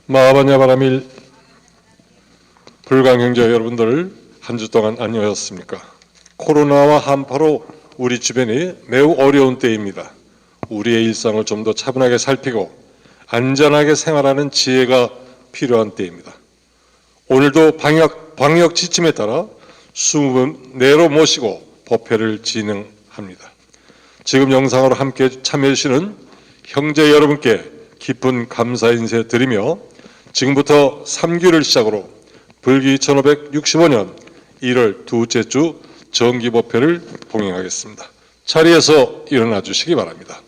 마하반야 바라밀 불광형제 여러분들, 한 주 동안 안녕하셨습니까? 코로나와 한파로 우리 주변이 매우 어려운 때입니다. 우리의 일상을 좀 더 차분하게 살피고 안전하게 생활하는 지혜가 필요한 때입니다. 오늘도 방역 지침에 따라 20분 내로 모시고 법회를 진행합니다. 지금 영상으로 함께 참여해 주시는 형제 여러분께 깊은 감사 인사 드리며 지금부터 3기를 시작으로 불기 1565년 1월 둘째 주 정기법회를 봉행하겠습니다. 자리에서 일어나 주시기 바랍니다.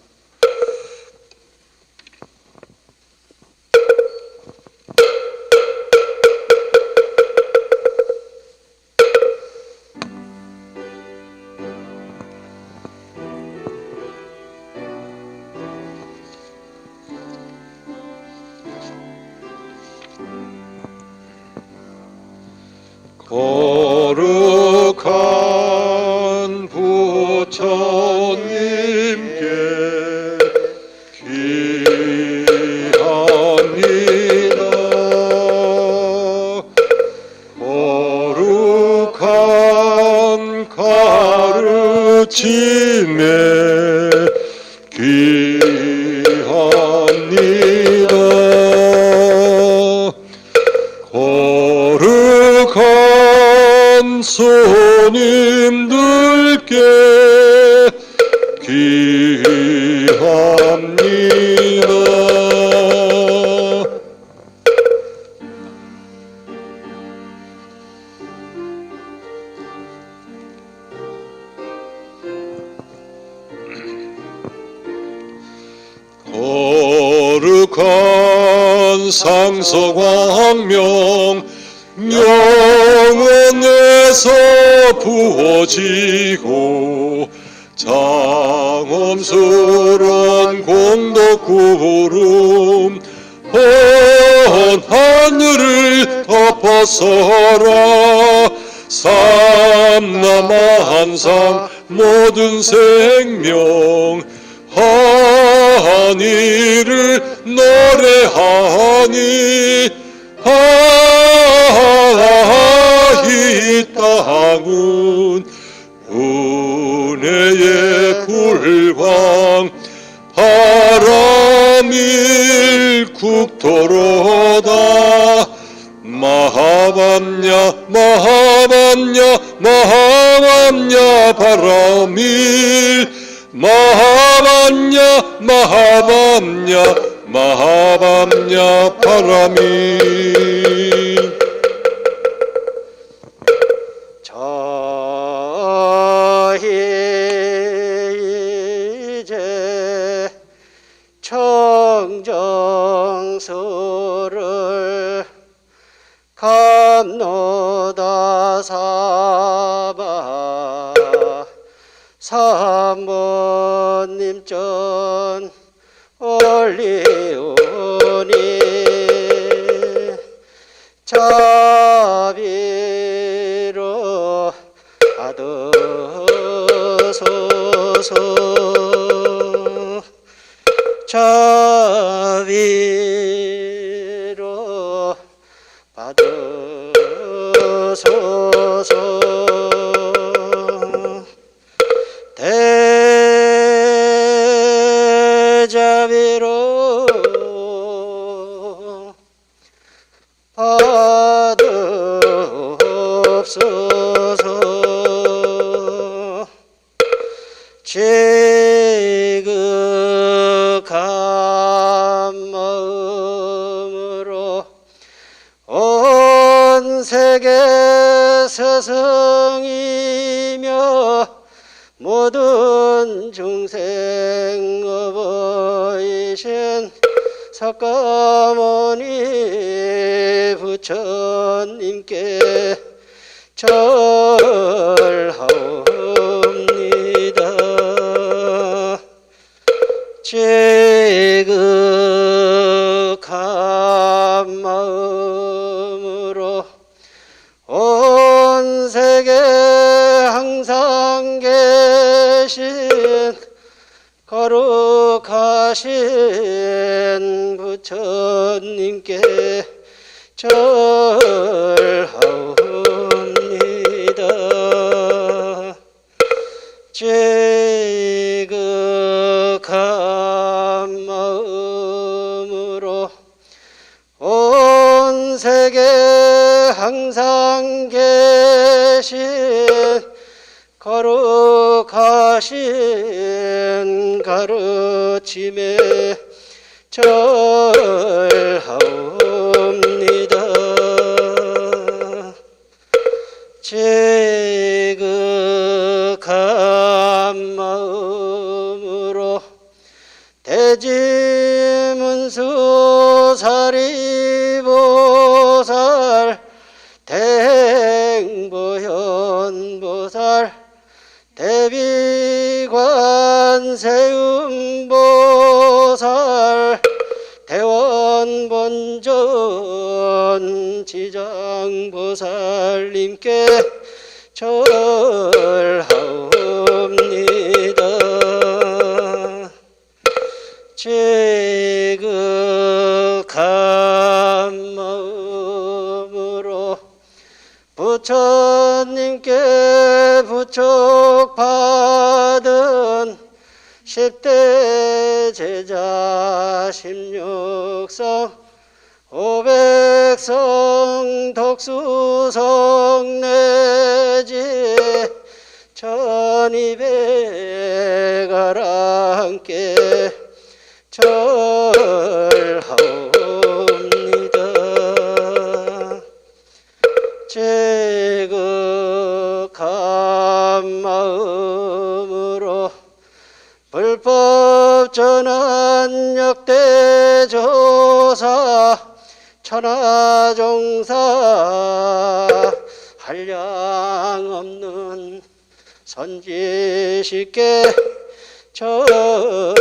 거룩한 부처님께 귀합니다. 거룩한 가르침에 귀합니다. 거룩한 손님들께 귀합니다. 거룩한 상서광명 영원에서 부어지고 장엄스런 공덕구름 온 하늘을 덮어서라. 삼남한상 모든 생명 하니를 노래하니 이 땅은 은혜의 불광 바람일 국토로다. 마하반야 마하반야 마하반야 바람일 마하반야 마하반야 마하반야 바람일. 이제 청정서를 감노다 사바 사모님 전 올리오니 자비로 받으소서. 자비로 받으소서. 대자비로 받으옵소서. 지극한 마음으로 온 세계 스승이며 모든 중생 어버이신 석가모니 부처님께 절하옵니다. 지극한 마음으로 온 세계 항상 계신 거룩하신 부처님께 절하옵니다. 지극한 마음으로 온 세계 항상 계신 거룩하신 가르침에 절하옵니다. 지극한 마음으로 대지문수 사리보살 대행보현보살 대비관세음보살 대원본전 지장보살님께 절하옵니다. 지극한 마음으로 부처님께 부촉받은 10대 제자 16성 500성 독수성 내지 1200아랑께 절하옵니다. 지극한 마음으로 불법 전환 역대조사 천하종사 한량 없는 선지식께 절하옵니다.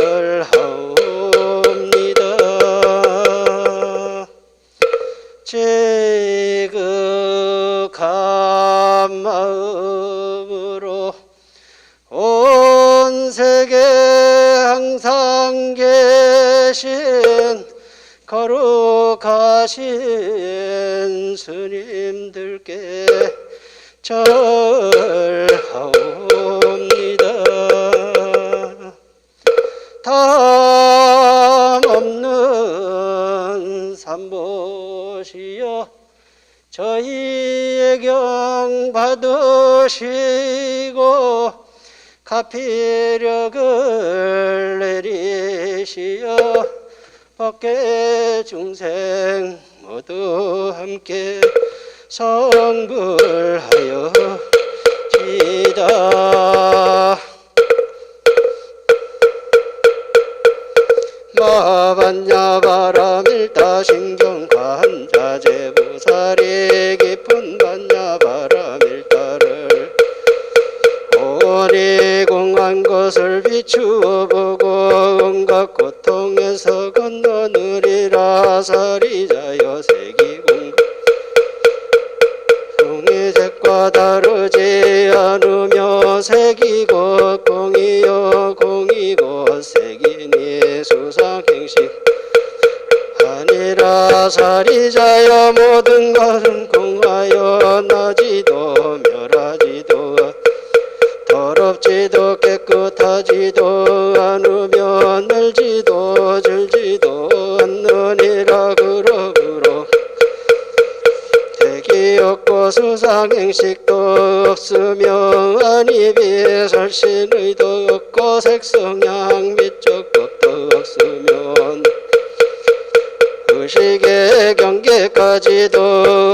지극한 마음으로 온 세계 항상 계신 거룩하신 스님들께 절하옵니다. 담 없는 삼보시여 저희의 경 받으시고 가피력을 내리시어 법계 중생 모두 함께 성불하여 지다. 마반야바라밀다 신경관자재부사리 깊은 반야바라밀다를 오니 공한 것을 비추어 보고 온갖 고통에서 건너느리라. 사리자여 세기공 공이색과 다르지 않으며 색이고 공이요 공이고 색이니 수상행식 아니라. 사리자여 모든 것은 공하여 나지도 멸하지도 더럽지도 깨끗하지도 않으며 늘지도 질지도 않느니라. 그러므로 택이 없고 수상행식도 없으며 안입이 설신의도 없고 색성향 미적법도 없으면 의식의 경계까지도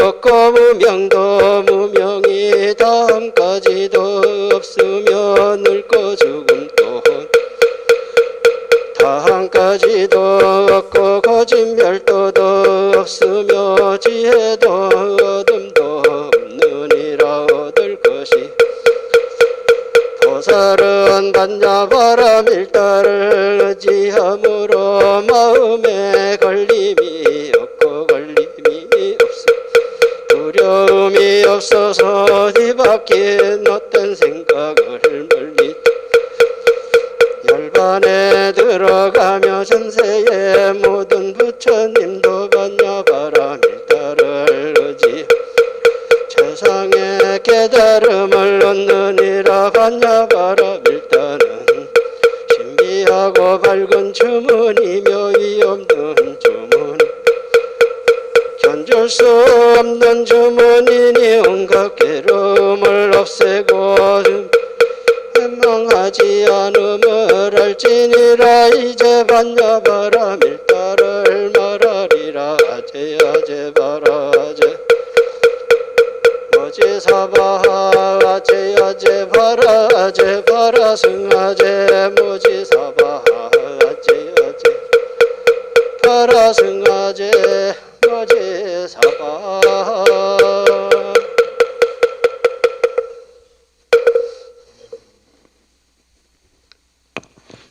없고 무명도 무명이 다함까지도 없으며 늙고 죽음 또한 다함까지도 없고 거짓멸도도 없으며 지혜도 어둠도 없느니라. 보살은 반야바람 일다를 의지함으로 마음에 걸림이 없고 걸림이 없어 두려움이 없어서 뒤바뀐 어떤 생각을 멀리 열반에 들어가며 전세의 모든 부처님도 반야바람 일다를 의지 세상에 깨달음을 얻느니라. 반야바람 일다는 신비하고 밝은 주문이며 위없는 주문 견줄 수 없는 주문이니 온갖 괴로움을 없애고 해망하지 않음을 알지니라. 이제 반야바람 일다를 말하리라. 아제아제 바라제 모지사바하 아제아제 바라제 바라승아제 모지사바하 아제아제 바라승아제 모지사바하.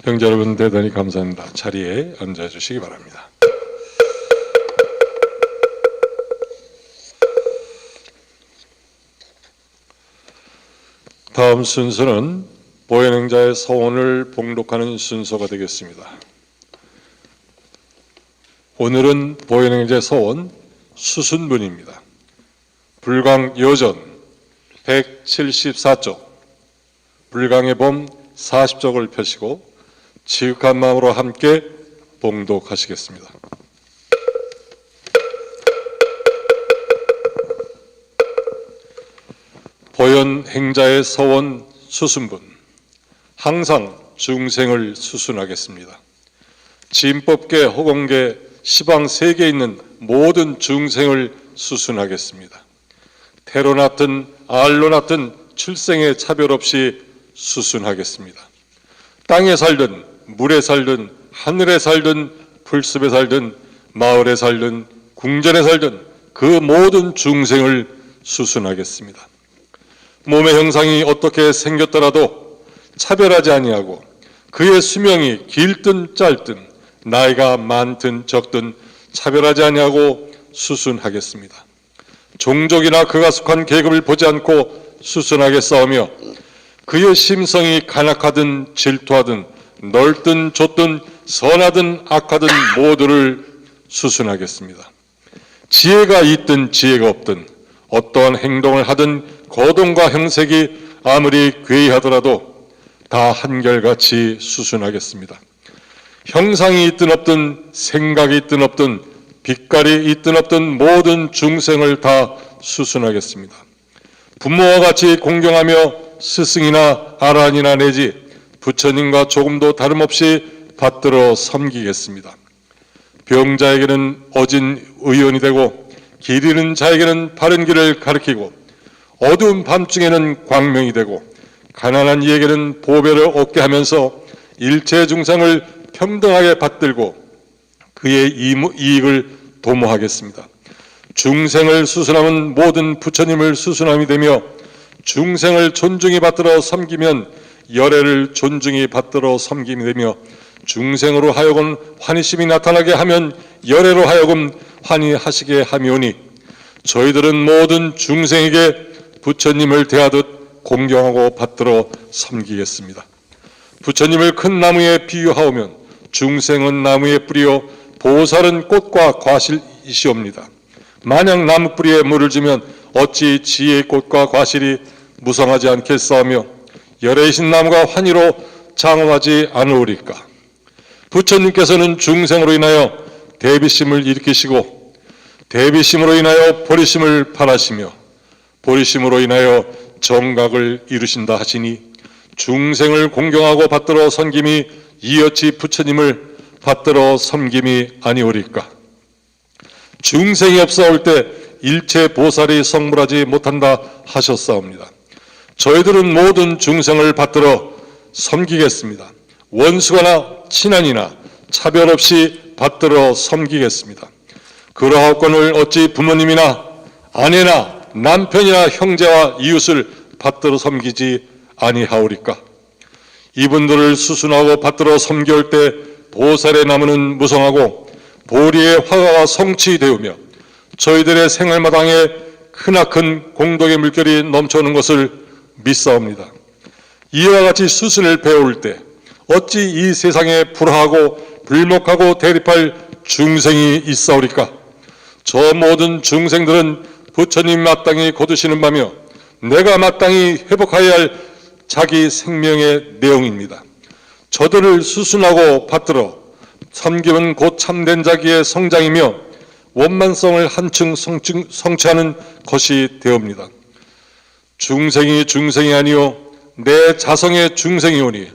형제 여러분 대단히 감사합니다. 자리에 앉아주시기 바랍니다. 다음 순서는 보현행자의 서원을 봉독하는 순서가 되겠습니다. 오늘은 보현행자의 서원 수순문입니다. 불강 여전 174쪽, 불강의 봄 40쪽을 펴시고 지극한 마음으로 함께 봉독하시겠습니다. 보현 행자의 서원 수순분. 항상 중생을 수순하겠습니다. 진법계, 허공계, 시방 세계에 있는 모든 중생을 수순하겠습니다. 태로 낳든 알로 낳든 출생의 차별 없이 수순하겠습니다. 땅에 살든 물에 살든 하늘에 살든 풀숲에 살든 마을에 살든 궁전에 살든 그 모든 중생을 수순하겠습니다. 몸의 형상이 어떻게 생겼더라도 차별하지 아니하고 그의 수명이 길든 짧든 나이가 많든 적든 차별하지 아니하고 수순하겠습니다. 종족이나 그가 속한 계급을 보지 않고 수순하게 싸우며 그의 심성이 간악하든 질투하든 넓든 좁든 선하든 악하든 모두를 수순하겠습니다. 지혜가 있든 지혜가 없든 어떠한 행동을 하든 거동과 형색이 아무리 괴이하더라도 다 한결같이 수순하겠습니다. 형상이 있든 없든 생각이 있든 없든 빛깔이 있든 없든 모든 중생을 다 수순하겠습니다. 부모와 같이 공경하며 스승이나 아란이나 내지 부처님과 조금도 다름없이 받들어 섬기겠습니다. 병자에게는 어진 의원이 되고 길 잃은 자에게는 바른 길을 가르치고 어두운 밤중에는 광명이 되고 가난한 이에게는 보배를 얻게 하면서 일체 중생을 평등하게 받들고 그의 이익을 도모하겠습니다. 중생을 수순하면 모든 부처님을 수순함이 되며 중생을 존중히 받들어 섬기면 열애를 존중히 받들어 섬김이 되며 중생으로 하여금 환희심이 나타나게 하면 열애로 하여금 환희하시게 하미오니 저희들은 모든 중생에게 부처님을 대하듯 공경하고 받들어 섬기겠습니다. 부처님을 큰 나무에 비유하오면 중생은 나무의 뿌리요 보살은 꽃과 과실이시옵니다. 만약 나무 뿌리에 물을 주면 어찌 지혜의 꽃과 과실이 무성하지 않겠사오며 열애이신 나무가 환희로 장엄하지 않으리까. 부처님께서는 중생으로 인하여 대비심을 일으키시고 대비심으로 인하여 보리심을 발하시며 보리심으로 인하여 정각을 이루신다 하시니 중생을 공경하고 받들어 섬김이 이어치 부처님을 받들어 섬김이 아니오리까. 중생이 없사올 때 일체 보살이 성불하지 못한다 하셨사옵니다. 저희들은 모든 중생을 받들어 섬기겠습니다. 원수거나 친한이나 차별 없이 받들어 섬기겠습니다. 그러하건을 어찌 부모님이나 아내나 남편이나 형제와 이웃을 받들어 섬기지 아니하오리까. 이분들을 수순하고 받들어 섬겨올 때 보살의 나무는 무성하고 보리의 화가 성취되우며 저희들의 생활마당에 크나큰 공덕의 물결이 넘쳐오는 것을 믿사옵니다. 이와 같이 수순을 배울 때 어찌 이 세상에 불화하고 불목하고 대립할 중생이 있사오리까? 저 모든 중생들은 부처님 마땅히 거두시는 바며 내가 마땅히 회복하여야 할 자기 생명의 내용입니다. 저들을 수순하고 받들어 섬기면 곧 참된 자기의 성장이며 원만성을 한층 성취하는 것이 되옵니다. 중생이 중생이 아니요 내 자성의 중생이오니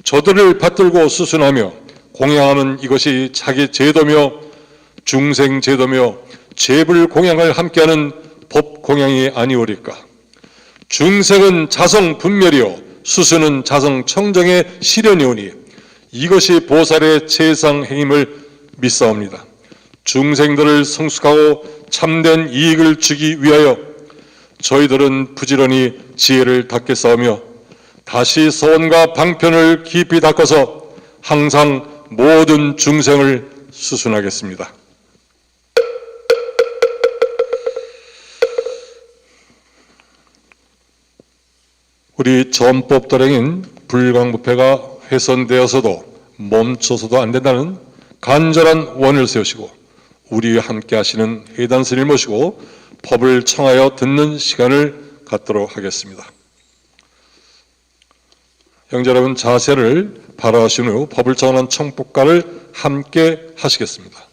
저들을 받들고 수순하며 공양하는 이것이 자기 제도며 중생 제도며 제불 공양을 함께하는 법 공양이 아니오리까? 중생은 자성 분멸이요 수순은 자성 청정의 실현이오니 이것이 보살의 최상 행임을 믿사옵니다. 중생들을 성숙하고 참된 이익을 주기 위하여 저희들은 부지런히 지혜를 닦게 싸우며 다시 서원과 방편을 깊이 닦아서 항상 모든 중생을 수순하겠습니다. 우리 전법도량인 불광부패가 훼손되어서도 멈춰서도 안 된다는 간절한 원을 세우시고 우리와 함께 하시는 해단 스님을 모시고 법을 청하여 듣는 시간을 갖도록 하겠습니다. 형제 여러분, 자세를 바라하신 후 법을 청하는 청법가를 함께 하시겠습니다.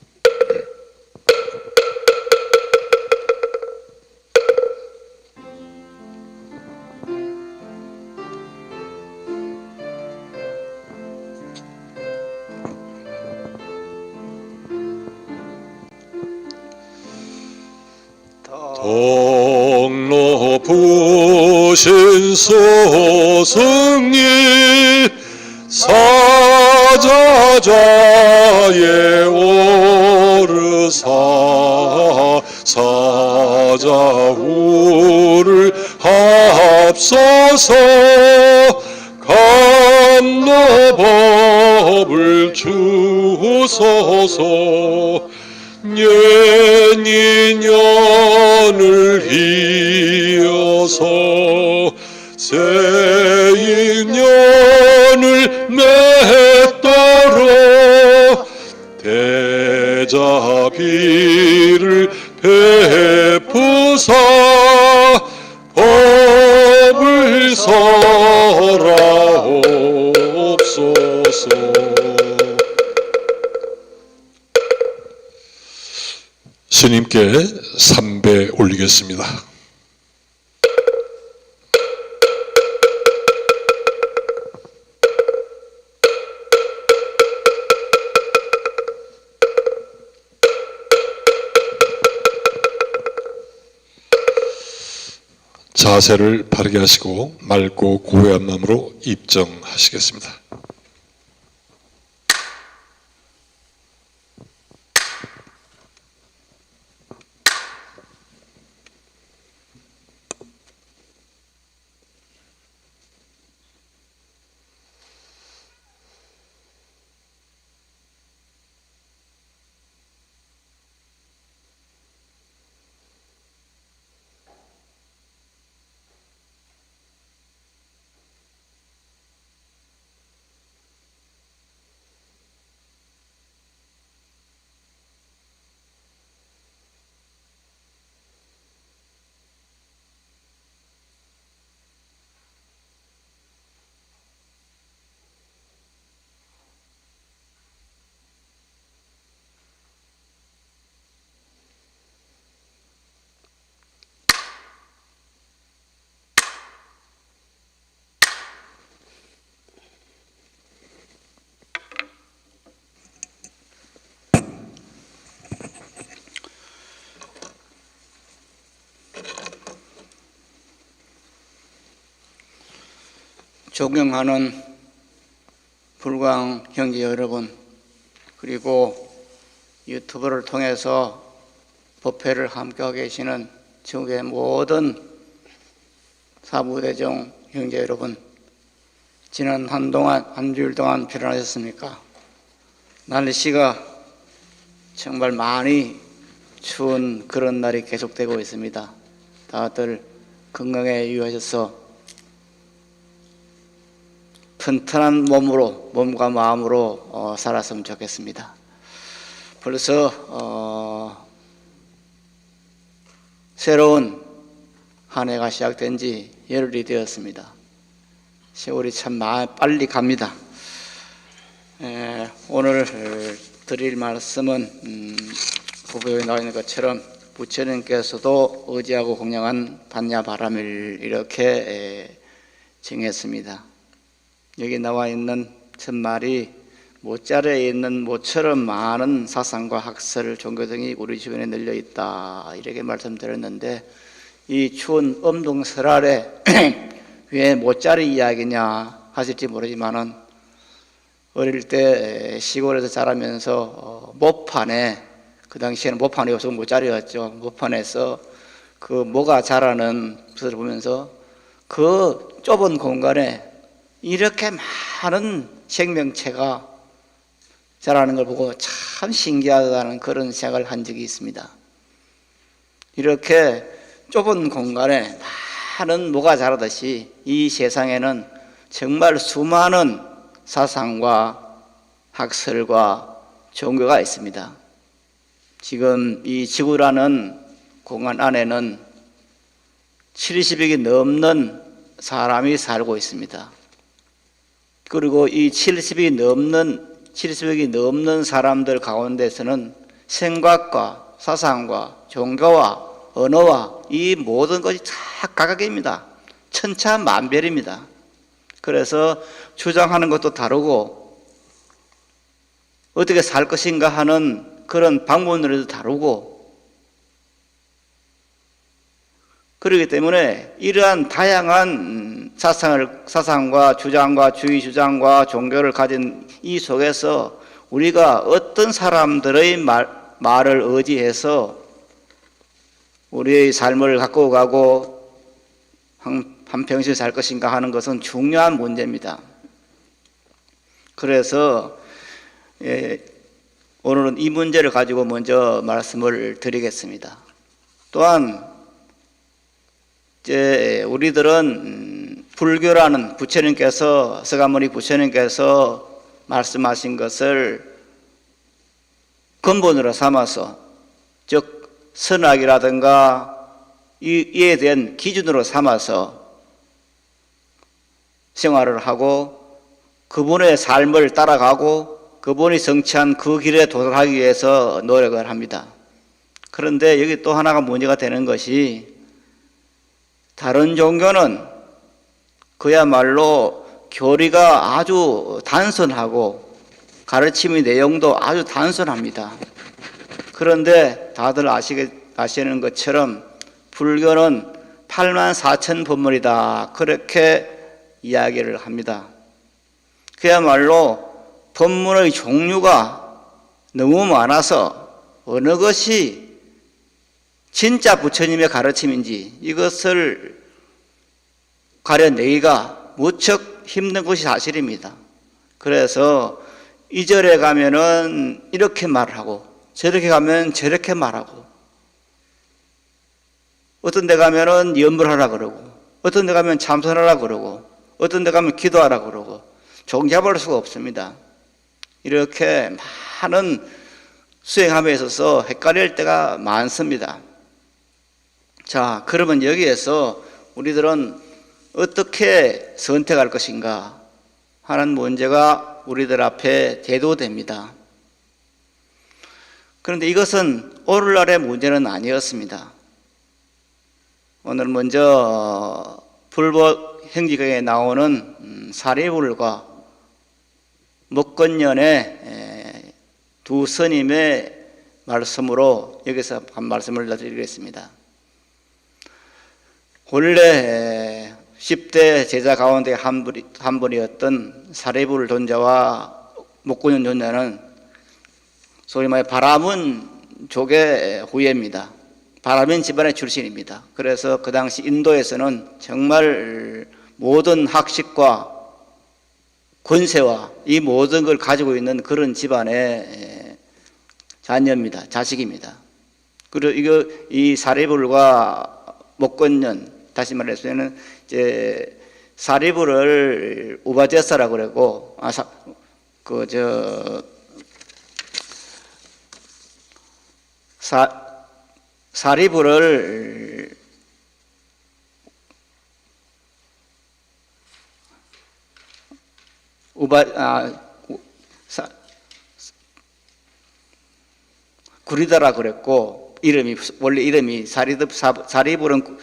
동로 부신 소승리 사자자의 오르사 사자우를 합소서 감로법을 주소서 년이년을 이어서 새인년을 맺도록 대자비를 베푸사 법을 설하옵소서. 스님께 삼배 올리겠습니다. 자세를 바르게 하시고 맑고 고요한 마음으로 입정하시겠습니다. 존경하는 불광 형제 여러분, 그리고 유튜브를 통해서 법회를 함께하고 계시는 전국의 모든 사부대종 형제 여러분, 지난 한동안, 한 주일 동안 피곤하셨습니까? 날씨가 정말 많이 추운 그런 날이 계속되고 있습니다. 다들 건강에 유의하셔서 튼튼한 몸과 마음으로 살았으면 좋겠습니다. 벌써 새로운 한 해가 시작된 지 열흘이 되었습니다. 세월이 참 빨리 갑니다. 오늘 드릴 말씀은 후보에 나와 있는 것처럼 부처님께서도 의지하고 공양한 반야바라밀 이렇게 정했습니다. 여기 나와 있는 첫말이 모짜리에 있는 모처럼 많은 사상과 학설, 종교 등이 우리 주변에 널려 있다 이렇게 말씀드렸는데, 이 추운 엄동설알에 왜 모짜리 이야기냐 하실지 모르지만은 어릴 때 시골에서 자라면서 모판에, 그 당시에는 모판이 없어서 모짜리였죠. 모판에서 그 모가 자라는 것을 보면서 그 좁은 공간에 이렇게 많은 생명체가 자라는 걸 보고 참 신기하다는 그런 생각을 한 적이 있습니다. 이렇게 좁은 공간에 많은 모가 자라듯이 이 세상에는 정말 수많은 사상과 학설과 종교가 있습니다. 지금 이 지구라는 공간 안에는 70억이 넘는 사람이 살고 있습니다. 그리고 이 70억이 넘는 사람들 가운데서는 생각과 사상과 종교와 언어와 이 모든 것이 다 각각입니다. 천차만별입니다. 그래서 주장하는 것도 다르고 어떻게 살 것인가 하는 그런 방법론도 다르고, 그렇기 때문에 이러한 다양한 사상과 주장과 주의 주장과 종교를 가진 이 속에서 우리가 어떤 사람들의 말을 의지해서 우리의 삶을 갖고 가고 한평생 살 것인가 하는 것은 중요한 문제입니다. 그래서 오늘은 이 문제를 가지고 먼저 말씀을 드리겠습니다. 또한 이제 우리들은 불교라는 부처님께서, 서가모니 부처님께서 말씀하신 것을 근본으로 삼아서, 즉 선악이라든가 이에 대한 기준으로 삼아서 생활을 하고 그분의 삶을 따라가고 그분이 성취한 그 길에 도달하기 위해서 노력을 합니다. 그런데 여기 또 하나가 문제가 되는 것이, 다른 종교는 그야말로 교리가 아주 단순하고 가르침의 내용도 아주 단순합니다. 그런데 다들 아시는 것처럼 불교는 84,000 법문이다 그렇게 이야기를 합니다. 그야말로 법문의 종류가 너무 많아서 어느 것이 진짜 부처님의 가르침인지 이것을 가려내기가 무척 힘든 것이 사실입니다. 그래서 이 절에 가면은 이렇게 말하고 저렇게 가면 저렇게 말하고, 어떤 데 가면은 염불하라 그러고, 어떤 데 가면 참선하라 그러고, 어떤 데 가면 기도하라 그러고, 종잡을 수가 없습니다. 이렇게 많은 수행함에 있어서 헷갈릴 때가 많습니다. 자, 그러면 여기에서 우리들은 어떻게 선택할 것인가 하는 문제가 우리들 앞에 대두됩니다. 그런데 이것은 오늘날의 문제는 아니었습니다. 오늘 먼저 불법 형지경에 나오는 사리불과 목건년의 두 스님의 말씀으로 여기서 한 말씀을 드리겠습니다. 원래 10대 제자 가운데 한 분이었던 사리불 존자와 목건년 존자는 소위 말해 바라문족의 후예입니다. 바라문 집안의 출신입니다. 그래서 그 당시 인도에서는 정말 모든 학식과 권세와 이 모든 걸 가지고 있는 그런 집안의 자녀입니다. 자식입니다. 그리고 이 사리불과 목건년, 다시 말해서는 이제 사리불을 우바제사라고 그러고, 사리불을 구리다라 그랬고, 원래 이름이 사리불은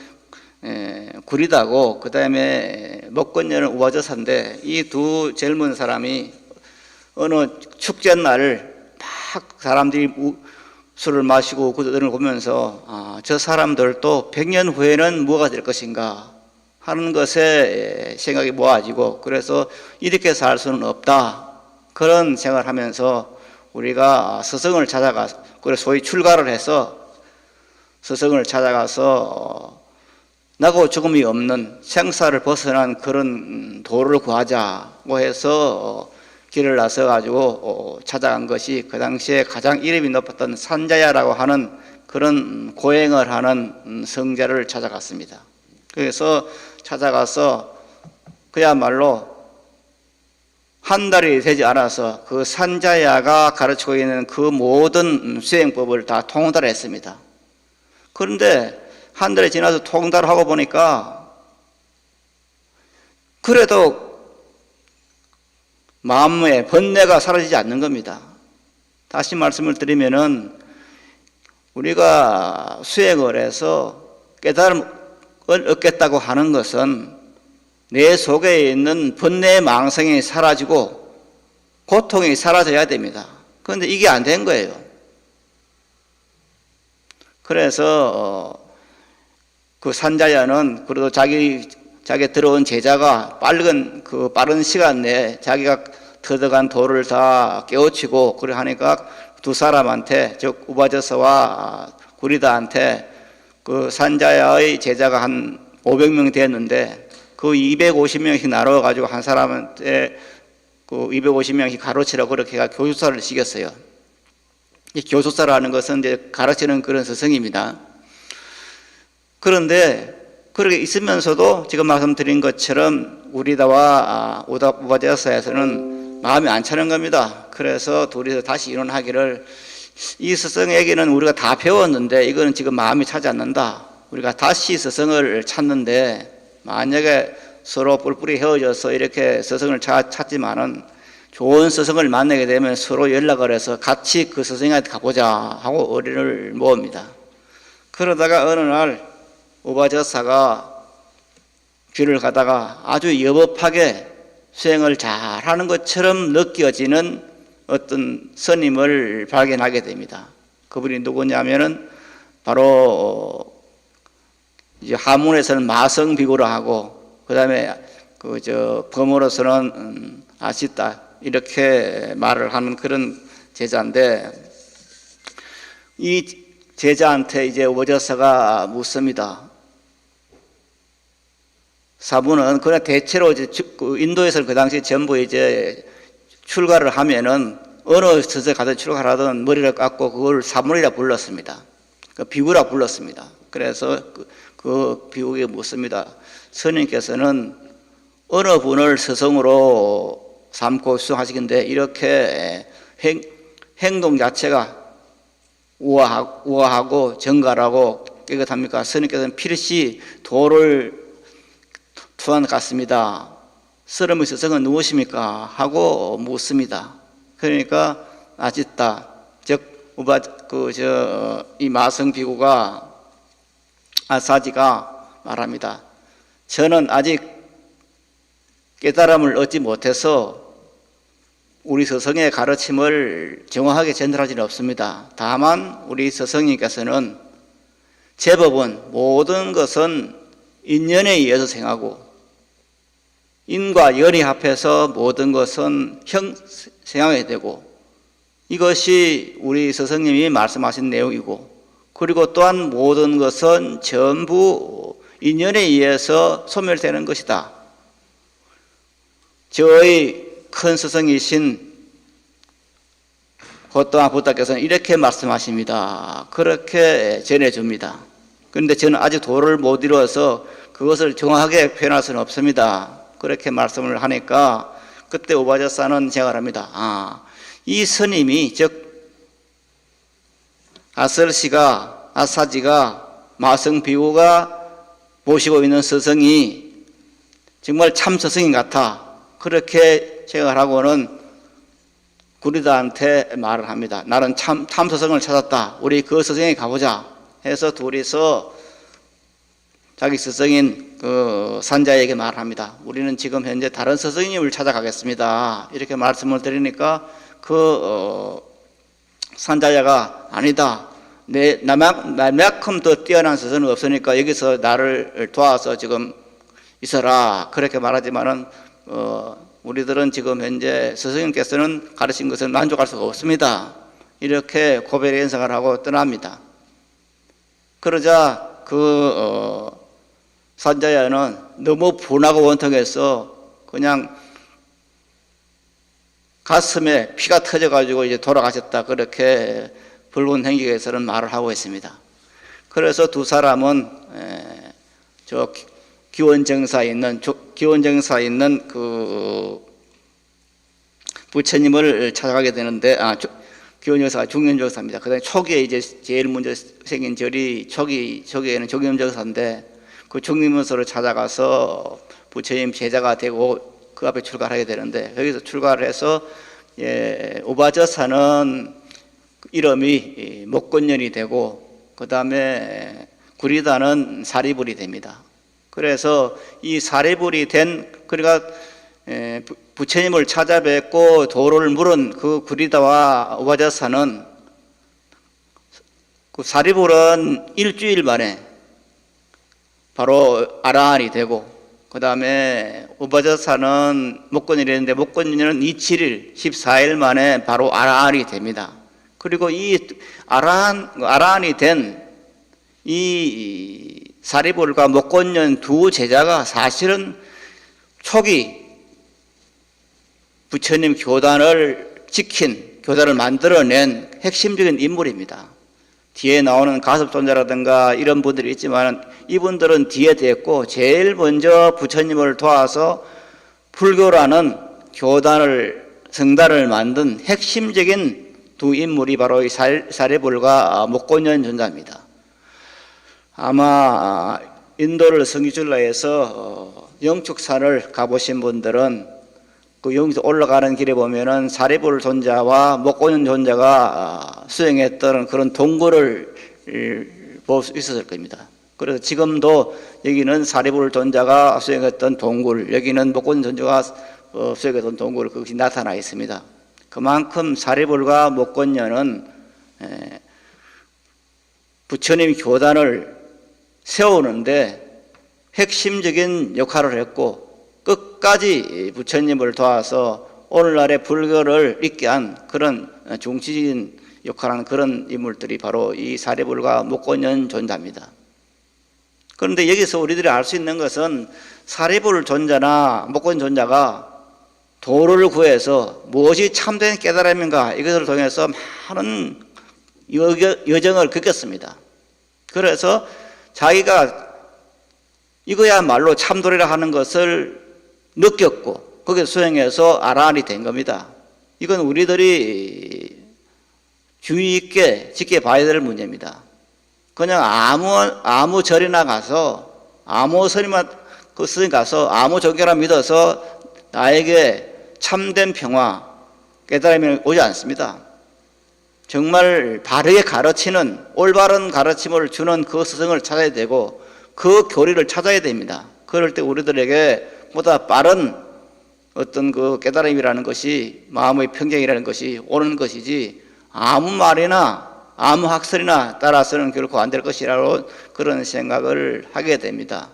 구리다고, 그 다음에 먹건녀는 우바저사인데, 이 두 젊은 사람이 어느 축제날 막 사람들이 술을 마시고 그들을 보면서 저 사람들도 100년 후에는 뭐가 될 것인가 하는 것에 생각이 모아지고, 그래서 이렇게 살 수는 없다, 그런 생각을 하면서 우리가 스승을 찾아가서, 그래서 소위 출가를 해서 스승을 찾아가서 나고 죽음이 없는 생사를 벗어난 그런 도를 구하자고 해서 길을 나서 가지고 찾아간 것이 그 당시에 가장 이름이 높았던 산자야라고 하는 그런 고행을 하는 성자를 찾아갔습니다. 그래서 찾아가서 그야말로 한 달이 되지 않아서 그 산자야가 가르치고 있는 그 모든 수행법을 다 통달했습니다. 그런데 한 달이 지나서 통달하고 보니까 그래도 마음의 번뇌가 사라지지 않는 겁니다. 다시 말씀을 드리면은 우리가 수행을 해서 깨달음을 얻겠다고 하는 것은 내 속에 있는 번뇌의 망성이 사라지고 고통이 사라져야 됩니다. 그런데 이게 안 된 거예요. 그래서 그 산자야는 그래도 자기 들어온 제자가 빠른 시간 내에 자기가 터득한 도를 다 깨우치고 그래 하니까 두 사람한테, 즉 우바저서와 구리다한테 그 산자야의 제자가 한 500명 됐는데 그 250명씩 나눠 가지고 한 사람한테 그 250명씩 가르치라고 그렇게 교수사를 시켰어요. 이 교수사라는 것은 이제 가르치는 그런 스승입니다. 그런데 그렇게 있으면서도 지금 말씀드린 것처럼 우리다와 우바제사에서는 마음이 안 차는 겁니다. 그래서 둘이서 다시 이론하기를, 이 스승에게는 우리가 다 배웠는데 이거는 지금 마음이 차지 않는다. 우리가 다시 스승을 찾는데, 만약에 서로 뿔뿔이 헤어져서 이렇게 스승을 찾지만은 좋은 스승을 만나게 되면 서로 연락을 해서 같이 그 스승한테 가보자 하고 의뢰를 모읍니다. 그러다가 어느 날 우바저사가 길을 가다가 아주 여법하게 수행을 잘하는 것처럼 느껴지는 어떤 스님을 발견하게 됩니다. 그분이 누구냐면은 바로 이제 하문에서는 마성비구라 하고, 그 다음에 범어로서는 아시다 이렇게 말을 하는 그런 제자인데, 이 제자한테 이제 우바저사가 묻습니다. 사부는 그냥 대체로 이제 인도에서는 그 당시 전부 이제 출가를 하면은 어느 스승에 가든 출가를 하든 머리를 깎고 그걸 사문이라 불렀습니다. 그 비구라 불렀습니다. 그래서 그 비구에게 묻습니다. 스님께서는 어느 분을 스승으로 삼고 수행하시긴데 이렇게 행동 자체가 우아하고 정갈하고 깨끗합니까? 스님께서는 필시 도를 투한 같습니다. 스님의 스승은 누구십니까? 하고 묻습니다. 그러니까 아짓다, 즉 이 마성비구가 아사지가 말합니다. 저는 아직 깨달음을 얻지 못해서 우리 스승의 가르침을 정확하게 전달하지는 없습니다. 다만 우리 스승님께서는 제법은 모든 것은 인연에 의해서 생하고 인과 연이 합해서 모든 것은 생하게 되고, 이것이 우리 스승님이 말씀하신 내용이고, 그리고 또한 모든 것은 전부 인연에 의해서 소멸되는 것이다. 저의 큰 스승이신 고또한 부다께서는 이렇게 말씀하십니다. 그렇게 전해줍니다. 그런데 저는 아직 도를 못 이루어서 그것을 정확하게 표현할 수는 없습니다. 그렇게 말씀을 하니까 그때 오바자사는 생각을 합니다. 이 스님이 즉 아설씨가 아사지가 마성비구가 모시고 있는 스승이 정말 참 스승인 같아. 그렇게 생각을 하고는 구리다한테 말을 합니다. 나는 참 스승을 찾았다. 우리 그 스승에 가보자. 해서 둘이서 자기 스승인 그 산자에게 말을 합니다. 우리는 지금 현재 다른 스승님을 찾아가겠습니다. 이렇게 말씀을 드리니까 그 산자야가 아니다. 나만큼 더 뛰어난 스승은 없으니까 여기서 나를 도와서 지금 있어라. 그렇게 말하지만은 우리들은 지금 현재 스승님께서는 가르친 것을 만족할 수가 없습니다. 이렇게 고별 연상을 하고 떠납니다. 그러자 그 산자야는 너무 분하고 원통해서 그냥 가슴에 피가 터져가지고 이제 돌아가셨다. 그렇게 불운 행기에서는 말을 하고 있습니다. 그래서 두 사람은 저 기원정사에 있는 그 부처님을 찾아가게 되는데 기원정사가 중림정사입니다. 그다음에 초기에 이제 제일 먼저 생긴 절이 초기에는 중림정사인데 그 중림정사를 찾아가서 부처님 제자가 되고 그 앞에 출가하게 되는데 여기서 출가를 해서 오바저사는 이름이 목건년이 되고 그 다음에 구리다는 사리불이 됩니다. 그래서 이 사리불이 된 그러니까 부처님을 찾아뵙고 도를 물은 그 구리다와 오바자사는 그 사리불은 일주일 만에 바로 아라한이 되고 그 다음에 오바자사는 목건년이 되는데 목건년은 27일 14일 만에 바로 아라한이 됩니다. 그리고 이 아라한이 된 이 사리불과 목건년 두 제자가 사실은 초기 부처님 교단을 지킨, 교단을 만들어낸 핵심적인 인물입니다. 뒤에 나오는 가섭존자라든가 이런 분들이 있지만 이분들은 뒤에 됐고 제일 먼저 부처님을 도와서 불교라는 교단을 성단을 만든 핵심적인 두 인물이 바로 이 사리불과 목건년 존자입니다. 아마 인도를 성기줄라에서 영축산을 가보신 분들은 그 여기서 올라가는 길에 보면은 사리불 존자와 목건년 존자가 수행했던 그런 동굴을 볼 수 있었을 겁니다. 그래서 지금도 여기는 사리불 존자가 수행했던 동굴, 여기는 목건년 존자가 수행했던 동굴, 그것이 나타나 있습니다. 그만큼 사리불과 목건년은 부처님 교단을 세우는데 핵심적인 역할을 했고 끝까지 부처님을 도와서 오늘날의 불교를 있게 한 그런 중시적인 역할을 하는 그런 인물들이 바로 이 사리불과 목건년 존자입니다. 그런데 여기서 우리들이 알 수 있는 것은 사리불 존자나 목건년 존자가 도를 구해서 무엇이 참된 깨달음인가 이것을 통해서 많은 여정을 겪었습니다. 그래서 자기가 이거야말로 참도리라 하는 것을 느꼈고 거기에 수행해서 아라한이 된 겁니다. 이건 우리들이 주의 있게 지켜봐야 될 문제입니다. 그냥 아무 절이나 가서 아무 스님만 그 스님 가서 아무 종교나 믿어서 나에게 참된 평화 깨달음이 오지 않습니다. 정말 바르게 가르치는 올바른 가르침을 주는 그 스승을 찾아야 되고 그 교리를 찾아야 됩니다. 그럴 때 우리들에게 보다 빠른 어떤 그 깨달음이라는 것이 마음의 평정이라는 것이 오는 것이지 아무 말이나 아무 학설이나 따라서는 결코 안 될 것이라고 그런 생각을 하게 됩니다.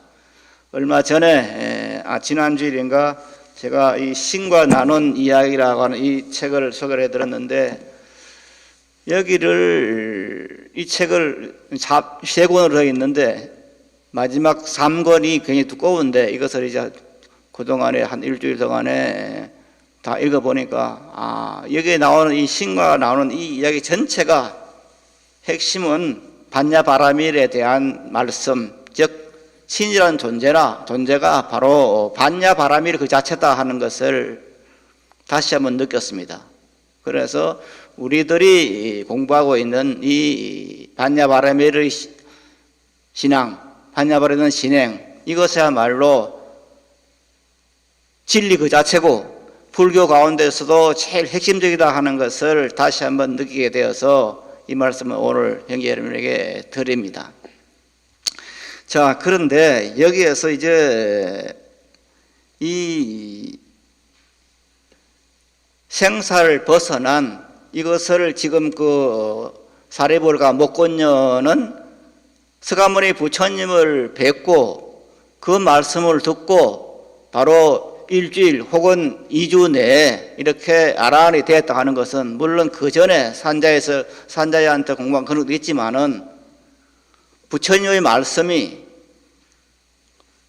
얼마 전에 지난주일인가 제가 이 신과 나눈 이야기라고 하는 이 책을 소개를 해드렸는데 이 책을 3권으로 되어 있는데 마지막 3권이 굉장히 두꺼운데 이것을 이제 그동안에 한 일주일 동안에 다 읽어보니까 여기에 나오는 이 신과 나오는 이 이야기 전체가 핵심은 반야바라밀에 대한 말씀, 즉 신이라는 존재가 바로 반야바라밀 그 자체다 하는 것을 다시 한번 느꼈습니다. 그래서 우리들이 공부하고 있는 이 반야바라밀의 신앙, 반야바라밀의 신행, 이것이야말로 진리 그 자체고 불교 가운데서도 제일 핵심적이다 하는 것을 다시 한번 느끼게 되어서 이 말씀을 오늘 형제 여러분에게 드립니다. 자, 그런데 여기에서 이제 이 생사를 벗어난 이것을 지금 그 사리불가 목곤녀는 서가모니 부처님을 뵙고 그 말씀을 듣고 바로 일주일 혹은 2주 내에 이렇게 아라한이 되었다 하는 것은 물론 그 전에 산자한테 공부한 그런 것도 있지만은 부처님의 말씀이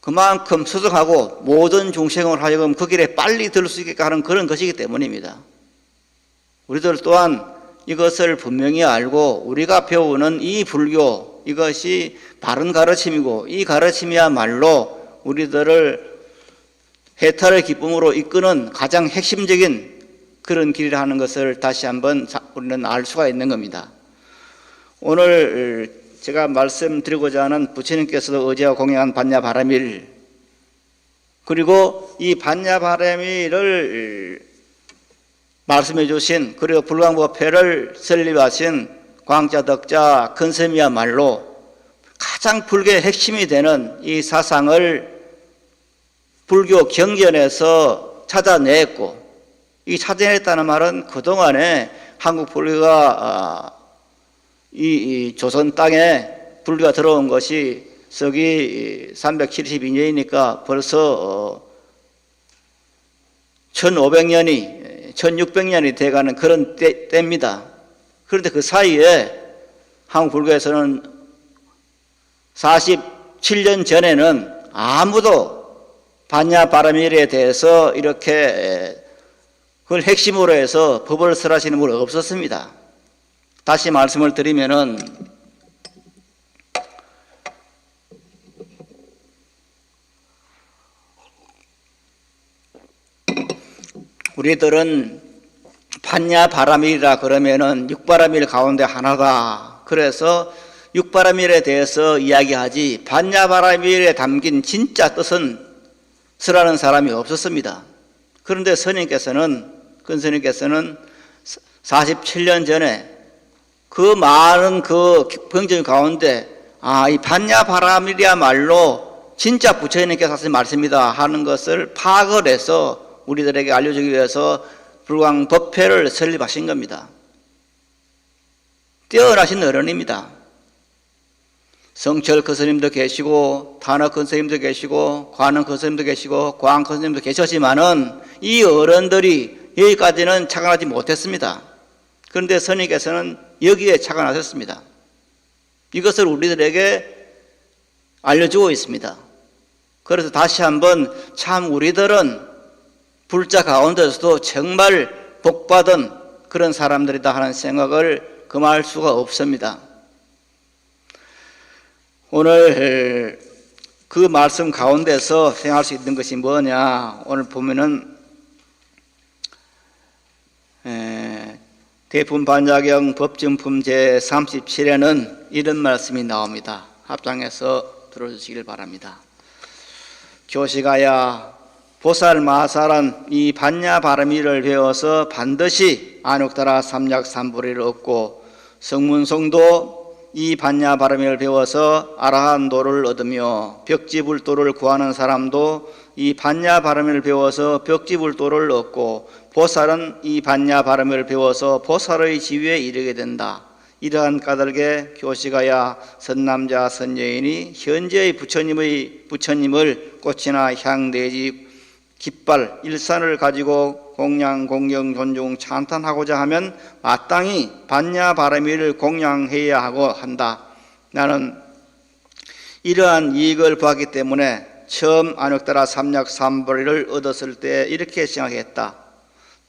그만큼 수승하고 모든 중생을 하여금 그 길에 빨리 들을 수 있게 하는 그런 것이기 때문입니다. 우리들 또한 이것을 분명히 알고 우리가 배우는 이 불교, 이것이 바른 가르침이고 이 가르침이야말로 우리들을 해탈의 기쁨으로 이끄는 가장 핵심적인 그런 길이라 하는 것을 다시 한번 우리는 알 수가 있는 겁니다. 오늘 제가 말씀드리고자 하는 부처님께서도 의지하고 공양한 반야바라밀, 그리고 이 반야바라밀을 말씀해 주신, 그리고 불광법회를 설립하신 광자덕자 큰스님이야말로 가장 불교의 핵심이 되는 이 사상을 불교 경전에서 찾아냈고, 이 찾아냈다는 말은 그동안에 한국 불교가 이 조선 땅에 불교가 들어온 것이 서기 372년이니까 벌써 1500년이 1600년이 돼가는 그런 때입니다. 그런데 그 사이에 한국 불교에서는 47년 전에는 아무도 반야바라밀에 대해서 이렇게 그걸 핵심으로 해서 법을 설하시는 분 없었습니다. 다시 말씀을 드리면은 우리들은 반야바라밀이라 그러면은 육바라밀 가운데 하나다. 그래서 육바라밀에 대해서 이야기하지 반야바라밀에 담긴 진짜 뜻은 설하는 사람이 없었습니다. 그런데 큰 스님께서는 47년 전에 그 많은 그 병정 가운데 이 반야바라밀이야말로 진짜 부처님께서 하신 말씀이다 하는 것을 파악을 해서 우리들에게 알려주기 위해서 불광법회를 설립하신 겁니다. 뛰어나신 어른입니다. 성철 큰스님도 계시고 탄핵 큰스님도 계시고 관원 큰스님도 계시고 광 큰스님도 계셨지만은 이 어른들이 여기까지는 착안하지 못했습니다. 그런데 스님께서는 여기에 착안하셨습니다. 이것을 우리들에게 알려주고 있습니다. 그래서 다시 한번 참 우리들은 불자 가운데서도 정말 복받은 그런 사람들이다 하는 생각을 금할 수가 없습니다. 오늘 그 말씀 가운데서 생각할 수 있는 것이 뭐냐, 오늘 보면은 대품반야경 법정품 제37에는 이런 말씀이 나옵니다. 합장해서 들어주시길 바랍니다. 교시가야 보살마살은 이 반야바라밀을 배워서 반드시 안욕따라 삼약삼불이를 얻고 성문성도 이 반야바라밀을 배워서 아라한도를 얻으며 벽지불도를 구하는 사람도 이 반야바라밀을 배워서 벽지불도를 얻고 보살은 이 반야바라밀을 배워서 보살의 지위에 이르게 된다. 이러한 까닭에 교시가야 선남자 선여인이 현재의 부처님을 꽃이나 향 내지 깃발 일산을 가지고 공양 공경 존중 찬탄하고자 하면 마땅히 반야바라밀을 공양해야 하고 한다. 나는 이러한 이익을 보았기 때문에 처음 안욕따라 삼약삼불을 얻었을 때 이렇게 생각했다.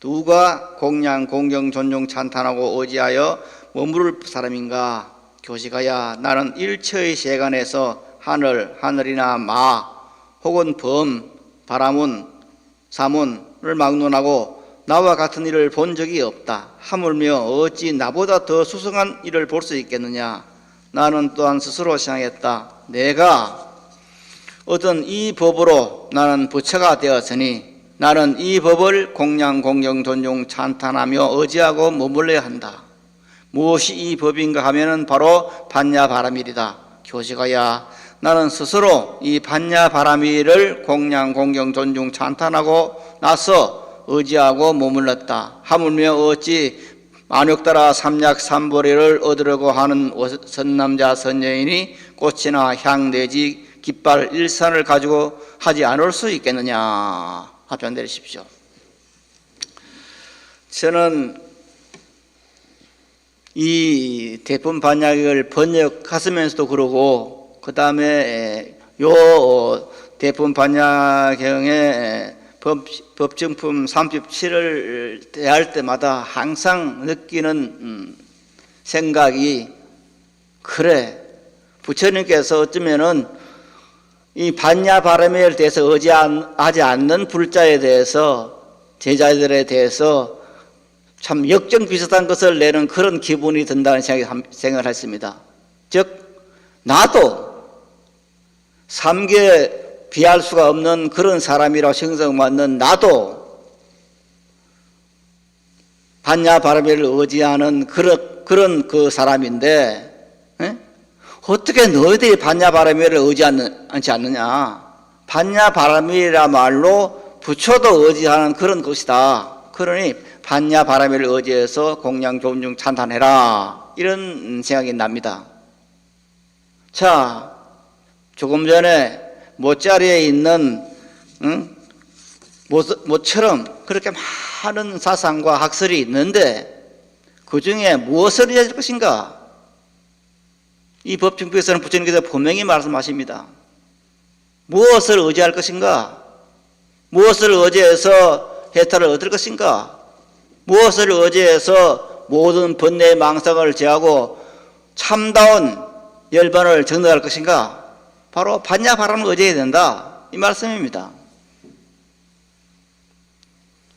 누가 공양, 공경, 존중, 찬탄하고 의지하여 머무를 사람인가? 교시가야 나는 일처의 세간에서 하늘, 하늘이나 마 혹은 범, 바라문, 사문을 막론하고 나와 같은 일을 본 적이 없다. 하물며 어찌 나보다 더 수승한 일을 볼 수 있겠느냐? 나는 또한 스스로 생각했다. 내가 어떤 이 법으로 나는 부처가 되었으니 나는 이 법을 공양, 공경, 존중, 찬탄하며 의지하고 머물러야 한다. 무엇이 이 법인가 하면은 바로 반야바라밀이다. 교시가야 나는 스스로 이 반야바라밀을 공양, 공경, 존중, 찬탄하고 나서 의지하고 머물렀다. 하물며 어찌 만욕따라 삼약 삼보리를 얻으려고 하는 선남자 선여인이 꽃이나 향 내지 깃발 일산을 가지고 하지 않을 수 있겠느냐? 답변 내리십시오. 저는 이 대품 반야경을 번역하면서도 그러고 그 다음에 요 대품 반야경의 법정품 37을 대할 때마다 항상 느끼는 생각이 그래 부처님께서 어쩌면은 이 반야바라밀에 대해서 의지하지 않는 불자에 대해서 제자들에 대해서 참 역정 비슷한 것을 내는 그런 기분이 든다는 생각을 했습니다. 즉 나도 삼계 비할 수가 없는 그런 사람이라고 생각받는 나도 반야바라밀을 의지하는 그런 그 사람인데 에? 어떻게 너희들이 반야바라밀을 의지하지 않느냐? 반야바라밀이라 말로 부처도 의지하는 그런 것이다. 그러니 반야바라밀을 의지해서 공양, 존중, 찬탄해라. 이런 생각이 납니다. 자, 조금 전에 모짜리에 있는 모처럼 그렇게 많은 사상과 학설이 있는데 그 중에 무엇을 의지할 것인가? 이 법정부에서는 부처님께서 분명히 말씀하십니다. 무엇을 의지할 것인가? 무엇을 의지해서 해탈을 얻을 것인가? 무엇을 의지해서 모든 번뇌의 망상을 제하고 참다운 열반을 정득할 것인가? 바로 반야바라밀을 의지해야 된다. 이 말씀입니다.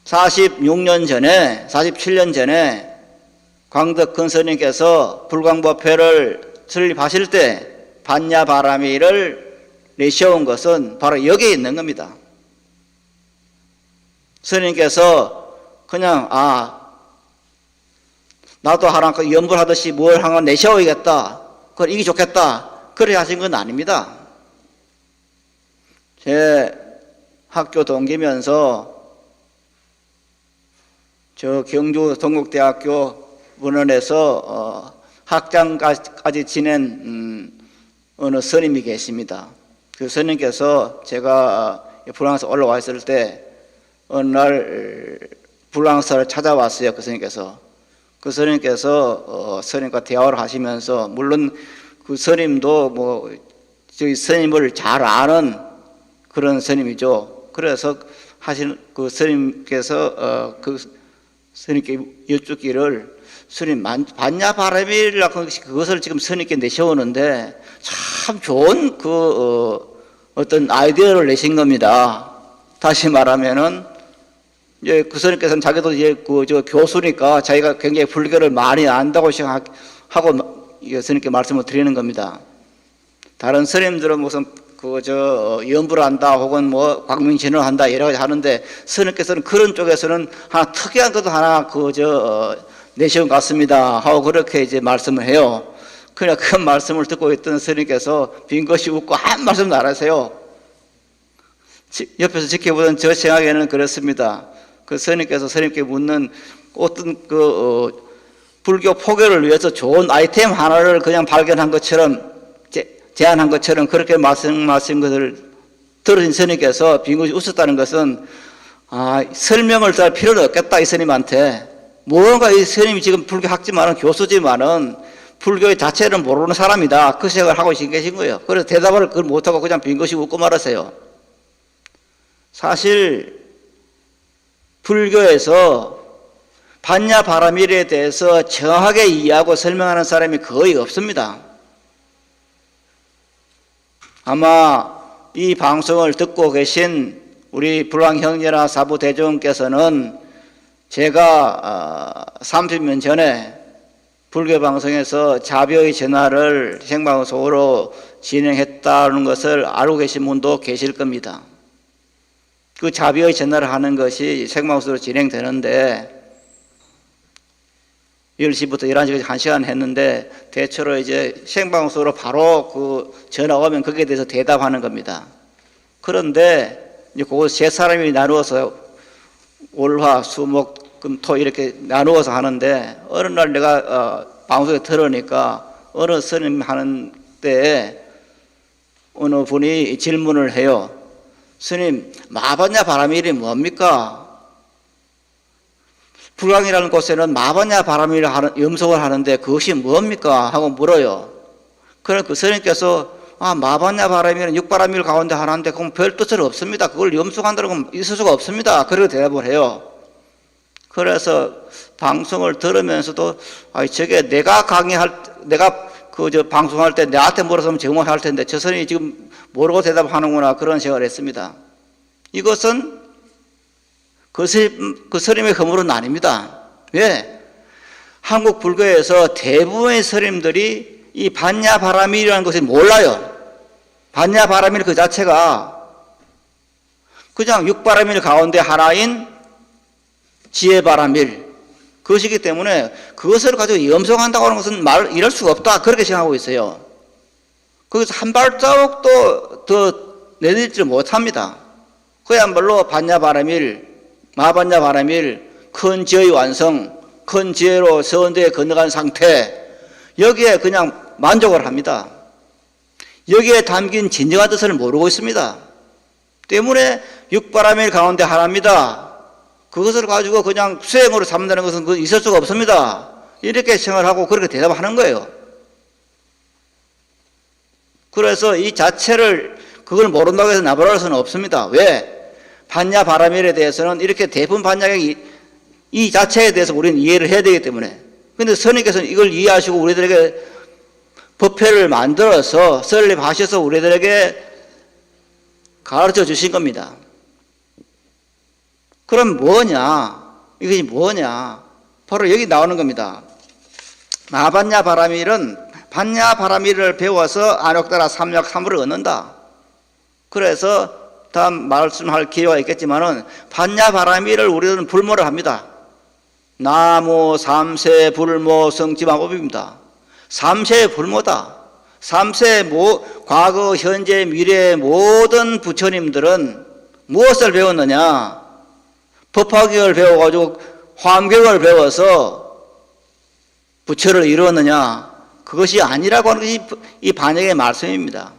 46년 전에, 47년 전에 광덕 큰스님께서 불광법회를 설립하실 때 반야바라밀을 내세운 것은 바로 여기에 있는 겁니다. 스님께서 그냥 나도 하나 연불하듯이 뭘 하나 내세워야겠다. 그걸 이게 좋겠다. 그래 하신 건 아닙니다. 제 학교 동기면서 저 경주 동국대학교 문헌에서 학장까지 지낸 어느 스님이 계십니다. 그 스님께서 제가 불황에서 올라와 있을 때 어느 날 불황사를 찾아왔어요. 그 스님께서 스님과 대화를 하시면서 물론 그 스님도 저희 스님을 잘 아는 그런 스님이죠. 그래서 그 스님께서 그 스님께 여쭙기를 스님 반야바라밀이라고 그것을 지금 스님께 내세우는데 참 좋은 어떤 아이디어를 내신 겁니다. 다시 말하면은 이제 그 스님께서는 자기도 이제 저 교수니까 자기가 굉장히 불교를 많이 안다고 생각하고 스님께 말씀을 드리는 겁니다. 다른 스님들은 무슨 연불을 한다 혹은 광명진을 한다 이런 거 하는데 스님께서는 그런 쪽에서는 하나 특이한 것도 하나 내세운 것 같습니다 하고 그렇게 이제 말씀을 해요. 그냥 그 말씀을 듣고 있던 스님께서 빙긋이 웃고 한 말씀도 안 하세요. 옆에서 지켜보던 저 생각에는 그렇습니다. 그 스님께서 스님께 묻는 어떤 불교 포교를 위해서 좋은 아이템 하나를 그냥 발견한 것처럼 제안한 것처럼 그렇게 말씀하신 것을 들으신 스님께서 빙긋이 웃었다는 것은 설명을 할 필요는 없겠다 이 스님한테. 뭔가 이 스님이 지금 불교 학지만은 교수지만은 불교의 자체를 모르는 사람이다 그 생각을 하고 계신 거예요. 그래서 대답을 그걸 못하고 그냥 빙긋이 웃고 말았어요. 사실 불교에서 반야 바라밀에 대해서 정확하게 이해하고 설명하는 사람이 거의 없습니다. 아마 이 방송을 듣고 계신 우리 불황 형제나 사부 대중께서는 제가 30년 전에 불교 방송에서 자비의 전화를 생방송으로 진행했다는 것을 알고 계신 분도 계실 겁니다. 그 자비의 전화를 하는 것이 생방송으로 진행되는데 10시부터 11시까지 1시간 했는데 대체로 이제 생방송으로 바로 그 전화 오면 거기에 대해서 대답하는 겁니다. 그런데 이제 그거 세 사람이 나누어서 월화, 수, 목, 금, 토 이렇게 나누어서 하는데 어느 날 내가 방송에 들으니까 어느 스님 하는 때에 어느 분이 질문을 해요. 스님, 마반야 바라밀이 뭡니까? 불광이라는 곳에는 마반야 바라밀을 염속을 하는데 그것이 뭡니까? 하고 물어요. 그래서 그 스님께서 마반야 바라밀은 육바라밀 가운데 하나인데 그건 별 뜻은 없습니다. 그걸 염속한다는 건 있을 수가 없습니다. 그렇게 대답을 해요. 그래서 방송을 들으면서도 저게 내가 방송할 때 나한테 물었으면 정말 텐데 저 스님이 지금 모르고 대답하는구나 그런 생각을 했습니다. 이것은 그 스님의 허물은 아닙니다. 왜? 한국 불교에서 대부분의 스님들이 이 반야 바라밀이라는 것을 몰라요. 반야 바라밀 그 자체가 그냥 육바라밀 가운데 하나인 지혜바라밀 그것이기 때문에 그것을 가지고 염속한다고 하는 것은 이럴 수가 없다 그렇게 생각하고 있어요. 거기서 한 발자국도 더 내딛지 못합니다. 그야말로 반야바라밀, 마반야바라밀, 큰 지혜의 완성, 큰 지혜로 서원대에 건너간 상태 여기에 그냥 만족을 합니다. 여기에 담긴 진정한 뜻을 모르고 있습니다. 때문에 육바라밀 가운데 하나입니다. 그것을 가지고 그냥 수행으로 삼는다는 것은 있을 수가 없습니다. 이렇게 생각을 하고 그렇게 대답하는 거예요. 그래서 이 자체를 그걸 모른다고 해서 나버릴 수는 없습니다. 왜? 반야 바라밀에 대해서는 이렇게 대분 반야경이 이 자체에 대해서 우리는 이해를 해야 되기 때문에. 그런데 스님께서는 이걸 이해하시고 우리들에게 법회를 만들어서 설립하셔서 우리들에게 가르쳐 주신 겁니다. 그럼 뭐냐? 이것이 뭐냐? 바로 여기 나오는 겁니다. 마반야 바라밀은 반야 바라밀을 배워서 안욕따라 삼약삼불을 얻는다. 그래서 다음 말씀할 기회가 있겠지만은 반야 바라밀을 우리는 불모를 합니다. 나무 삼세 불모 성지마법입니다. 삼세의 불모다. 삼세 과거 현재 미래의 모든 부처님들은 무엇을 배웠느냐? 법화경을 배워가지고 화엄경을 배워서 부처를 이루었느냐? 그것이 아니라고 하는 것이 이 반야의 말씀입니다.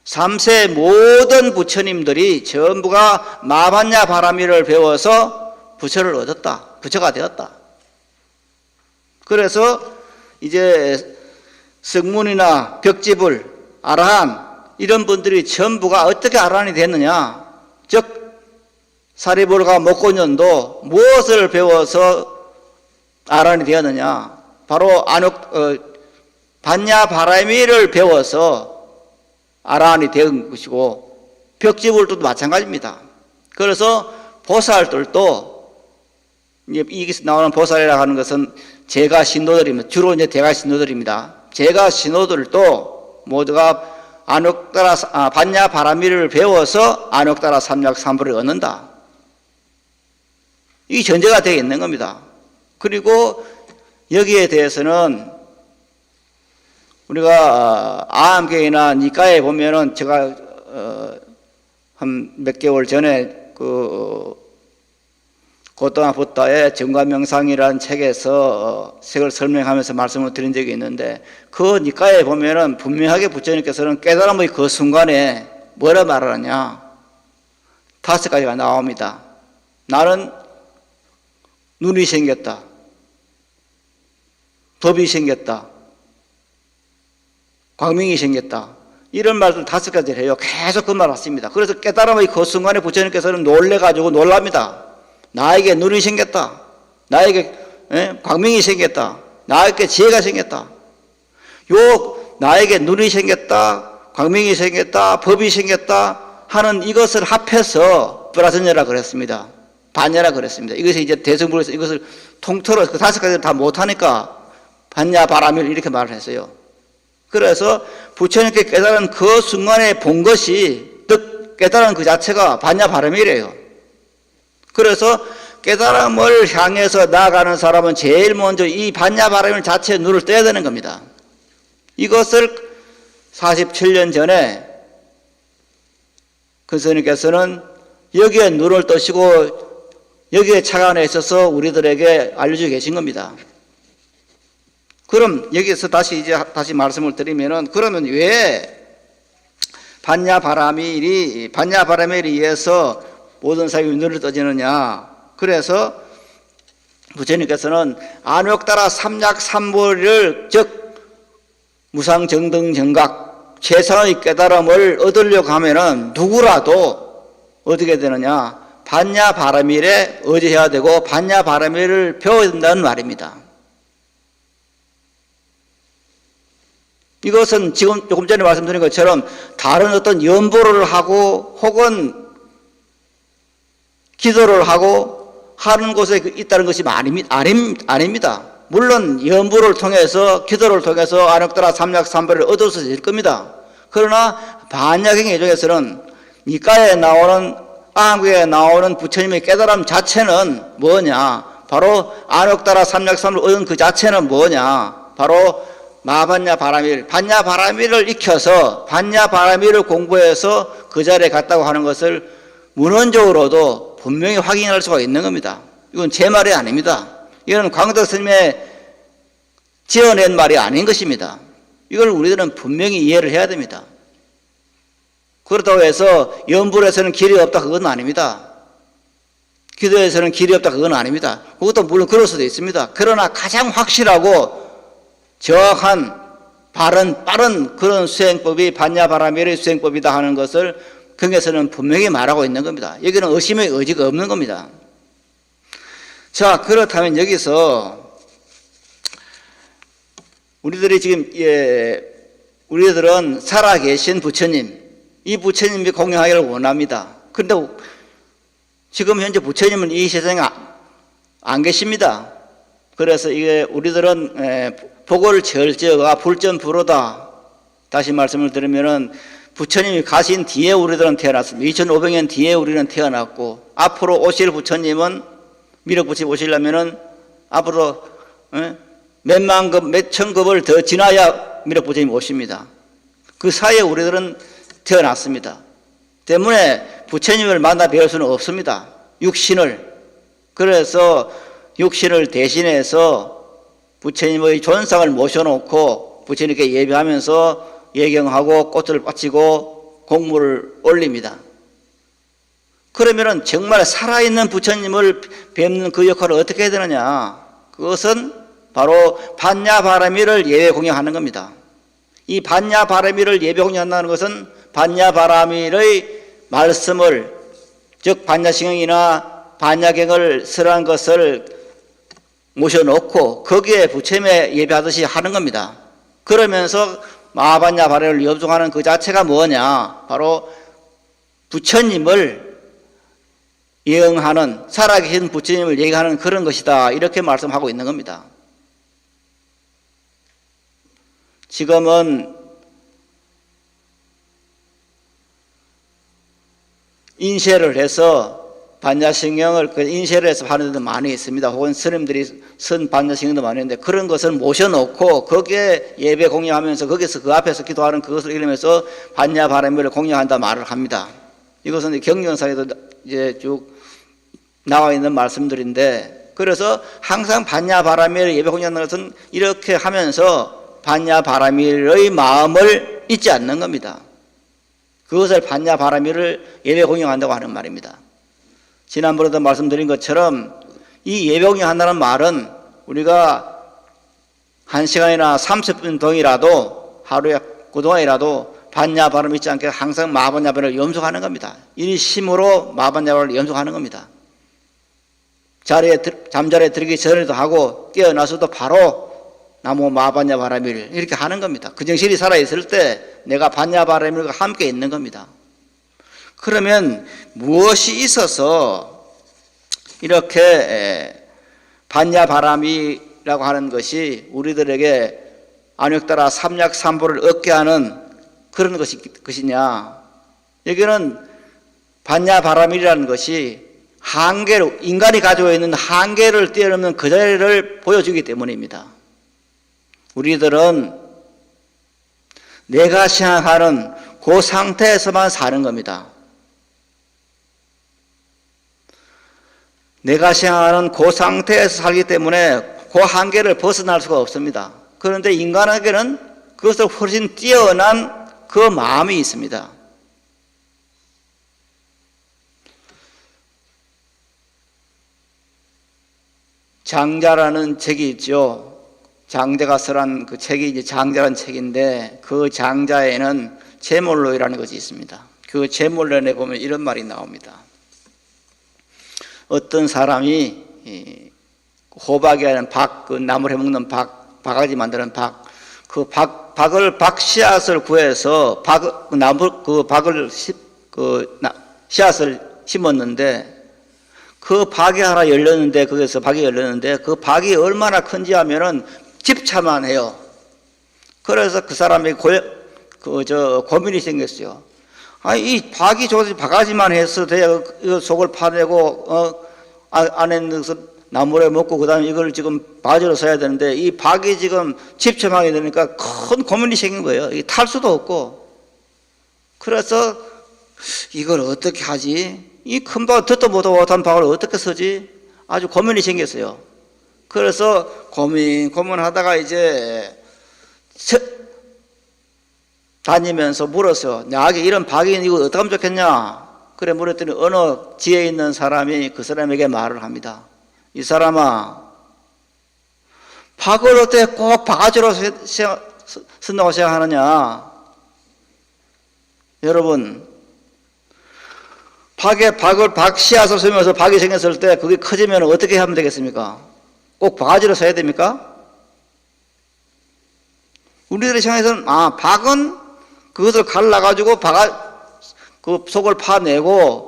삼세 모든 부처님들이 전부가 마반야 바라밀을 배워서 부처를 얻었다. 부처가 되었다. 그래서 이제 성문이나 벽지불, 아라한 이런 분들이 전부가 어떻게 아라한이 됐느냐? 즉 사리불과 목고년도 무엇을 배워서 아라한이 되었느냐? 바로 반야 바라밀을 배워서 아라한이 된 것이고 벽지불도 마찬가지입니다. 그래서 보살들도 여기서 나오는 보살이라고 하는 것은 제가 신도들입니다. 주로 이제 대가 신도들입니다. 제가 신도들도 모두가 반야 바라밀을 배워서 안욕따라 삼약삼불을 얻는다. 이 전제가 되어 있는 겁니다. 그리고 여기에 대해서는 우리가 아함계나 니까에 보면은 제가 한 몇 개월 전에 고토나 붓다의 정관명상이라는 책에서 책을 설명하면서 말씀을 드린 적이 있는데 그 니까에 보면은 분명하게 부처님께서는 깨달음의 그 순간에 뭐라 말하느냐 5가지가 나옵니다. 나는 눈이 생겼다. 법이 생겼다. 광명이 생겼다. 이런 말들 5가지를 해요. 계속 그 말 왔습니다. 그래서 깨달음의 그 순간에 부처님께서는 놀래가지고 놀랍니다. 나에게 눈이 생겼다. 나에게 광명이 생겼다. 나에게 지혜가 생겼다. 요 나에게 눈이 생겼다. 광명이 생겼다. 법이 생겼다. 하는 이것을 합해서 브라전여라 그랬습니다. 반야라 그랬습니다. 이것이 이제 대승불에서 이것을 통틀어 그 다섯 가지를 다 못하니까 반야 바라밀 이렇게 말을 했어요. 그래서 부처님께 깨달은 그 순간에 본 것이 깨달은 그 자체가 반야 바라밀이에요. 그래서 깨달음을 향해서 나아가는 사람은 제일 먼저 이 반야 바라밀 자체에 눈을 떼야 되는 겁니다. 이것을 47년 전에 그 스님께서는 여기에 눈을 뜨시고 여기에 착안에 있어서 우리들에게 알려주고 계신 겁니다. 그럼 여기서 다시 말씀을 드리면은 그러면 왜 반야 바라밀에 의해서 모든 사람이 눈을 떠지느냐? 그래서 부처님께서는 안욕따라 삼약삼보를 즉 무상정등정각 최상의 깨달음을 얻으려고 하면은 누구라도 어떻게 되느냐? 반야 바라밀에 의지해야 되고 반야 바라밀을 배워야 된다는 말입니다. 이것은 지금 조금 전에 말씀드린 것처럼 다른 어떤 연보를 하고 혹은 기도를 하고 하는 곳에 있다는 것이 아닙니다. 물론 연보를 통해서 기도를 통해서 안욕따라 삼약삼보를 얻을 수 있을 겁니다. 그러나 반야경의 중에서는 니까에 나오는 한국에 나오는 부처님의 깨달음 자체는 뭐냐? 바로 안욕따라 삼약삼보를 얻은 그 자체는 뭐냐? 바로 마반야 바라밀, 반야 바라밀을 익혀서 반야 바라밀을 공부해서 그 자리에 갔다고 하는 것을 문헌적으로도 분명히 확인할 수가 있는 겁니다. 이건 제 말이 아닙니다. 이건 광덕 스님의 지어낸 말이 아닌 것입니다. 이걸 우리들은 분명히 이해를 해야 됩니다. 그렇다고 해서 연불에서는 길이 없다 그건 아닙니다. 기도에서는 길이 없다 그건 아닙니다. 그것도 물론 그럴 수도 있습니다. 그러나 가장 확실하고 정확한 빠른 그런 수행법이 반야 바라밀의 수행법이다 하는 것을 경에서는 분명히 말하고 있는 겁니다. 여기는 의심의 의지가 없는 겁니다. 자, 그렇다면 여기서 우리들이 지금 우리들은 살아계신 부처님, 이 부처님이 공양하기를 원합니다. 그런데 지금 현재 부처님은 이 세상에 안 계십니다. 그래서 이게 우리들은 복을 절제가 불전불호다. 다시 말씀을 드리면은 부처님이 가신 뒤에 우리들은 태어났습니다. 2500년 뒤에 우리는 태어났고 앞으로 오실 부처님은 미륵 부처님 오시려면은 앞으로 몇만 급, 몇천 급을 더 지나야 미륵 부처님 오십니다. 그 사이에 우리들은 태어났습니다. 때문에 부처님을 만나 뵐 수는 없습니다. 육신을. 그래서 육신을 대신해서 부처님의 존상을 모셔놓고 부처님께 예배하면서 예경하고 꽃을 바치고 공물을 올립니다. 그러면은 정말 살아있는 부처님을 뵙는 그 역할을 어떻게 해야 되느냐? 그것은 바로 반야 바라밀을 예배 공양하는 겁니다. 이 반야 바라밀을 예배 공양한다는 것은 반야 바라밀의 말씀을 즉 반야신경이나 반야경을 설한 것을 모셔놓고 거기에 부처님의 예배하듯이 하는 겁니다. 그러면서 마반야 바라밀을 염송하는 그 자체가 뭐냐? 바로 부처님을 예언하는 살아계신 부처님을 얘기하는 그런 것이다. 이렇게 말씀하고 있는 겁니다. 지금은 인쇄를 해서 반야신경을 인쇄를 해서 하는 데도 많이 있습니다. 혹은 스님들이 쓴 반야신경도 많이 있는데 그런 것을 모셔놓고 거기에 예배 공양하면서 거기서 그 앞에서 기도하는 그것을 이루면서 반야 바라밀을 공양한다 말을 합니다. 이것은 경전상에도 이제 쭉 나와 있는 말씀들인데 그래서 항상 반야 바라밀 예배 공양하는 것은 이렇게 하면서 반야 바라밀의 마음을 잊지 않는 겁니다. 그것을 반야 바라밀을 예배 공양한다고 하는 말입니다. 지난번에도 말씀드린 것처럼 이 예배 공양한다는 말은 우리가 1시간이나 30분 동이라도 하루에 그동안이라도 반야 바람 잊지 않게 항상 마반야반을 염속하는 겁니다. 일심으로 마반야반을 염속하는 겁니다. 잠자리에 들기 전에도 하고 깨어나서도 바로 나무 마반야 바라밀 이렇게 하는 겁니다. 그 정신이 살아있을 때 내가 반야 바라밀과 함께 있는 겁니다. 그러면 무엇이 있어서 이렇게 반야 바람이라고 하는 것이 우리들에게 안욕따라 삼약삼보를 얻게 하는 그런 것이냐? 여기는 반야 바람이라는 것이 한계로 인간이 가지고 있는 한계를 뛰어넘는 그 자리를 보여주기 때문입니다. 우리들은 내가 생각하는 그 상태에서만 사는 겁니다. 내가 생각하는 그 상태에서 살기 때문에 그 한계를 벗어날 수가 없습니다. 그런데 인간에게는 그것을 훨씬 뛰어난 그 마음이 있습니다. 장자라는 책이 있죠. 장자가 써란 그 책이 이제 장자라는 책인데 그 장자에는 제몰로이라는 것이 있습니다. 그 제몰로에 보면 이런 말이 나옵니다. 어떤 사람이 호박이 아닌 박, 그 나무를 해먹는 바가지 만드는 그 박을 박씨앗을 구해서 씨앗을 심었는데 그 박이 하나 열렸는데 거기서 박이 열렸는데 그 박이 얼마나 큰지 하면은 집차만 해요. 그래서 그 사람이 고민이 생겼어요. 이 박이 저기서 바가지만 해서 돼야 속을 파내고 안에 넣어서 나무를 먹고 그다음에 이걸 지금 바지로 써야 되는데 이 박이 지금 집착하게 되니까 큰 고민이 생긴 거예요. 탈 수도 없고. 그래서 이걸 어떻게 하지? 이 큰 박, 듣도 못한 박을 어떻게 쓰지? 아주 고민이 생겼어요. 그래서 고민하다가 이제 다니면서 물었어요. 나에게 이런 박이 이거 어떻게 하면 좋겠냐? 그래 물었더니 어느 지혜 있는 사람이 그 사람에게 말을 합니다. 이 사람아, 박을 어떻게 꼭 바가지로 쓴다고 생각하느냐? 여러분, 박 씨앗을 쓰면서 박이 생겼을 때 그게 커지면 어떻게 하면 되겠습니까? 꼭 바가지로 써야 됩니까? 우리들의 생각에서는 박은 그것을 갈라가지고 그 속을 파내고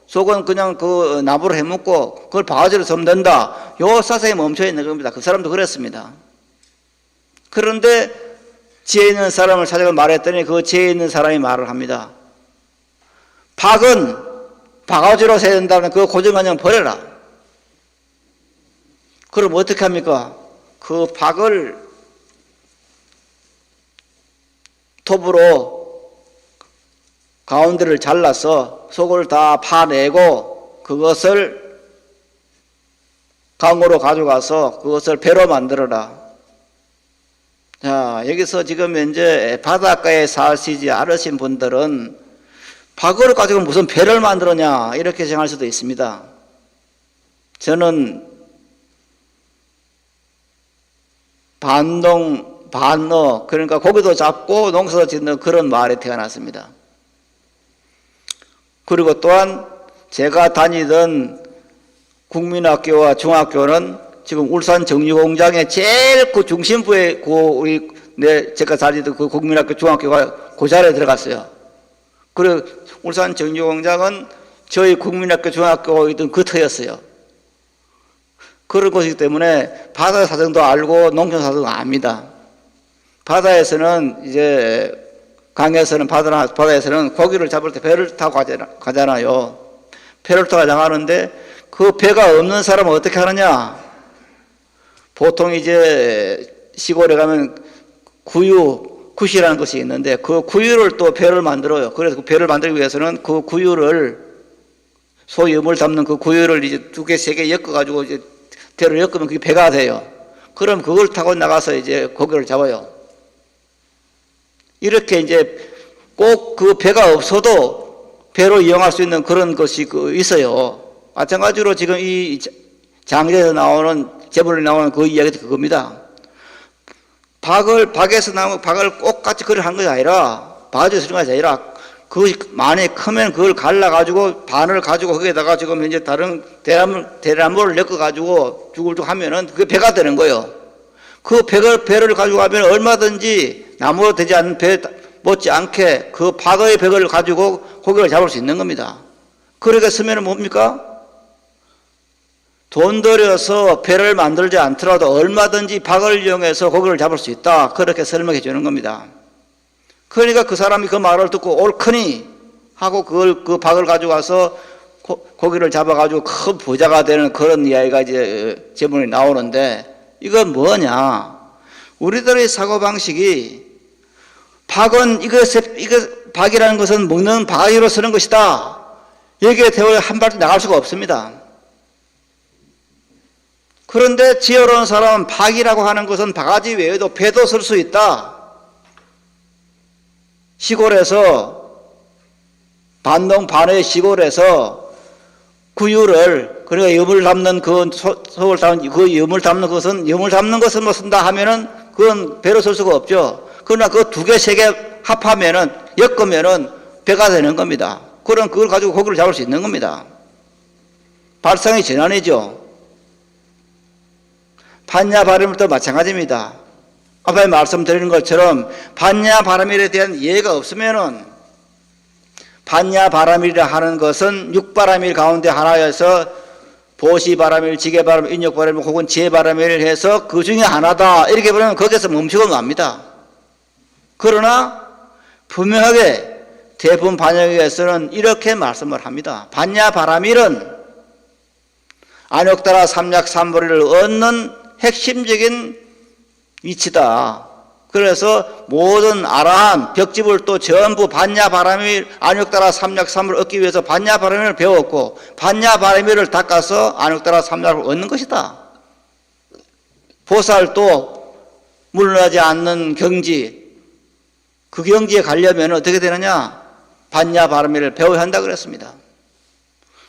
속은 그냥 그 나무를 해먹고 그걸 바가지로 쓰면 된다. 요 사상에 멈춰 있는 겁니다. 그 사람도 그랬습니다. 그런데 지혜 있는 사람을 찾아가 말했더니 그 지혜 있는 사람이 말을 합니다. 박은 바가지로 세야 된다는 그 고정관념 버려라. 그럼 어떻게 합니까? 그 박을 톱으로 가운데를 잘라서 속을 다 파내고 그것을 강으로 가져가서 그것을 배로 만들어라. 자, 여기서 지금 현재 바닷가에 사시지 않으신 분들은 박을 가지고 무슨 배를 만들었냐 이렇게 생각할 수도 있습니다. 저는 반농 반어 그러니까 고기도 잡고 농사도 짓는 그런 마을에 태어났습니다. 그리고 또한 제가 다니던 국민학교와 중학교는 지금 울산 정유공장의 제일 그 중심부에 제가 다니던 그 국민학교 중학교가 그 자리에 들어갔어요. 그리고 울산 정유공장은 저희 국민학교 중학교가 있던 그 터였어요. 그런 곳이기 때문에 바다 사정도 알고 농촌 사정도 압니다. 바다에서는 이제 강에서는 바다에서는 고기를 잡을 때 배를 타고 가잖아요. 배를 타고 나가는데 그 배가 없는 사람은 어떻게 하느냐? 보통 이제 시골에 가면 굿이라는 것이 있는데 그 구유를 또 배를 만들어요. 그래서 그 배를 만들기 위해서는 그 구유를 소위 음을 담는 그 구유를 이제 2개, 3개 엮어가지고 이제 배를 엮으면 그게 배가 돼요. 그럼 그걸 타고 나가서 이제 고기를 잡아요. 이렇게 이제 꼭 그 배가 없어도 배로 이용할 수 있는 그런 것이 있어요. 마찬가지로 지금 이 장제에서 나오는 제물에 나오는 그 이야기도 그겁니다. 박에서 나오는 박을 꼭 같이 그걸 한 것이 아니라 바가지에서 쓰는 것이 아니라 그 많이 크면 그걸 갈라가지고 반을 가지고 거기에다가 지금 현재 다른 대나무를 엮어가지고 죽을죽 하면은 그게 배가 되는 거예요. 그 배를 가지고 가면 얼마든지 나무로 되지 않는 배 못지않게 그 박의 벽을 가지고 고기를 잡을 수 있는 겁니다. 그렇게 쓰면 뭡니까? 돈 들여서 배를 만들지 않더라도 얼마든지 박을 이용해서 고기를 잡을 수 있다. 그렇게 설명해 주는 겁니다. 그러니까 그 사람이 그 말을 듣고 옳거니 하고 그 박을 가지고 와서 고기를 잡아가지고 큰 부자가 되는 그런 이야기가 이제 제문이 나오는데 이건 뭐냐? 우리들의 사고방식이 박은 이거 박이라는 것은 먹는 바위로 쓰는 것이다. 여기에 대화에 한 발도 나갈 수가 없습니다. 그런데 지혜로운 사람은 박이라고 하는 것은 바가지 외에도 배도 쓸 수 있다. 시골에서 반동 반의 시골에서 구유를 그러니까 염을 담는 그 소를 담는 그 염을 담는 것은 뭐 쓴다 하면은 그건 배로 쓸 수가 없죠. 그러나 그 두 개 세 개 합하면은 엮으면은 배가 되는 겁니다. 그럼 그걸 가지고 고기를 잡을 수 있는 겁니다. 발상의 전환이죠. 반야바람일도 마찬가지입니다. 앞에 말씀드리는 것처럼 반야바람일에 대한 이해가 없으면은 반야바람일이라 하는 것은 육바람일 가운데 하나여서 보시바람일, 지게바람일, 인욕바람일 혹은 지혜바람일 해서 그 중에 하나다 이렇게 보면 거기서 멈추고 맙니다. 그러나 분명하게 대부분 반야에서는 이렇게 말씀을 합니다. 반야바람일은 안욕다라 삼약삼보리를 얻는 핵심적인 위치다. 그래서 모든 아라한 벽집을 전부 반야바람일 안욕다라 삼약삼을 얻기 위해서 반야바람일을 배웠고 반야바람일을 닦아서 안욕다라 삼약을 얻는 것이다. 보살도 물러나지 않는 경지, 그 경지에 가려면 어떻게 되느냐? 반야바람일을 배워야 한다 그랬습니다.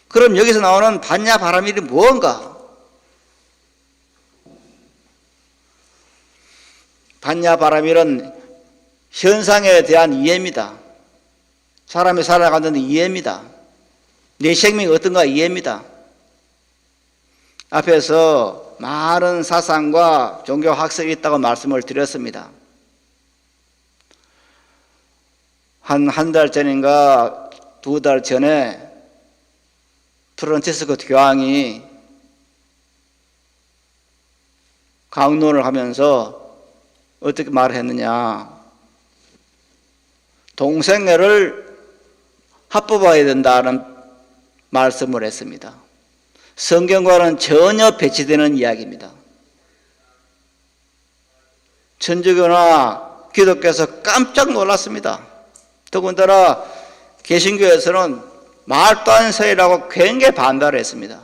그럼 여기서 나오는 반야바람일이 무언가? 반야바람일은 현상에 대한 이해입니다. 사람이 살아가는 이해입니다. 내 생명이 어떤가 이해입니다. 앞에서 많은 사상과 종교 학설이 있다고 말씀을 드렸습니다. 한 달 전인가 두 달 전에 프란치스코 교황이 강론을 하면서 어떻게 말했느냐? 동성애를 합법화해야 된다는 말씀을 했습니다. 성경과는 전혀 배치되는 이야기입니다. 천주교나 기독교에서 깜짝 놀랐습니다. 더군다나 개신교에서는 말도 안 되는 소리라고 굉장히 반발을 했습니다.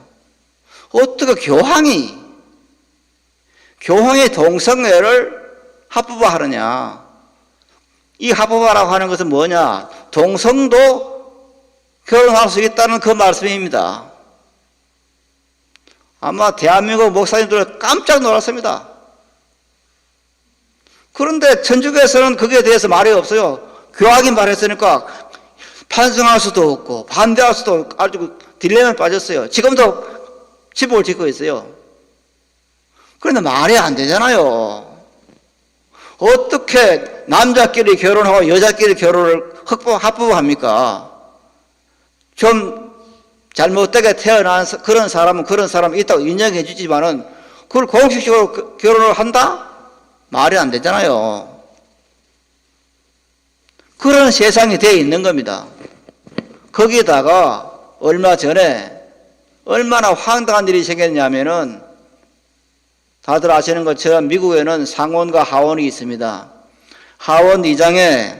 어떻게 교황이 동성애를 합법화하느냐? 이 합법화라고 하는 것은 뭐냐? 동성도 결혼할 수 있다는 그 말씀입니다. 아마 대한민국 목사님들 깜짝 놀랐습니다. 그런데 천주교에서는 거기에 대해서 말이 없어요. 교황이 말했으니까 찬성할 수도 없고 반대할 수도 없고 아주 딜레마에 빠졌어요. 지금도 집을 짓고 있어요. 그런데 말이 안 되잖아요. 어떻게 남자끼리 결혼하고 여자끼리 결혼을 합법합니까? 좀 잘못되게 태어난 그런 사람은 있다고 인정해 주지만은 그걸 공식적으로 결혼을 한다? 말이 안 되잖아요. 그런 세상이 되어 있는 겁니다. 거기다가 얼마 전에 얼마나 황당한 일이 생겼냐면은 다들 아시는 것처럼 미국에는 상원과 하원이 있습니다. 하원 의장에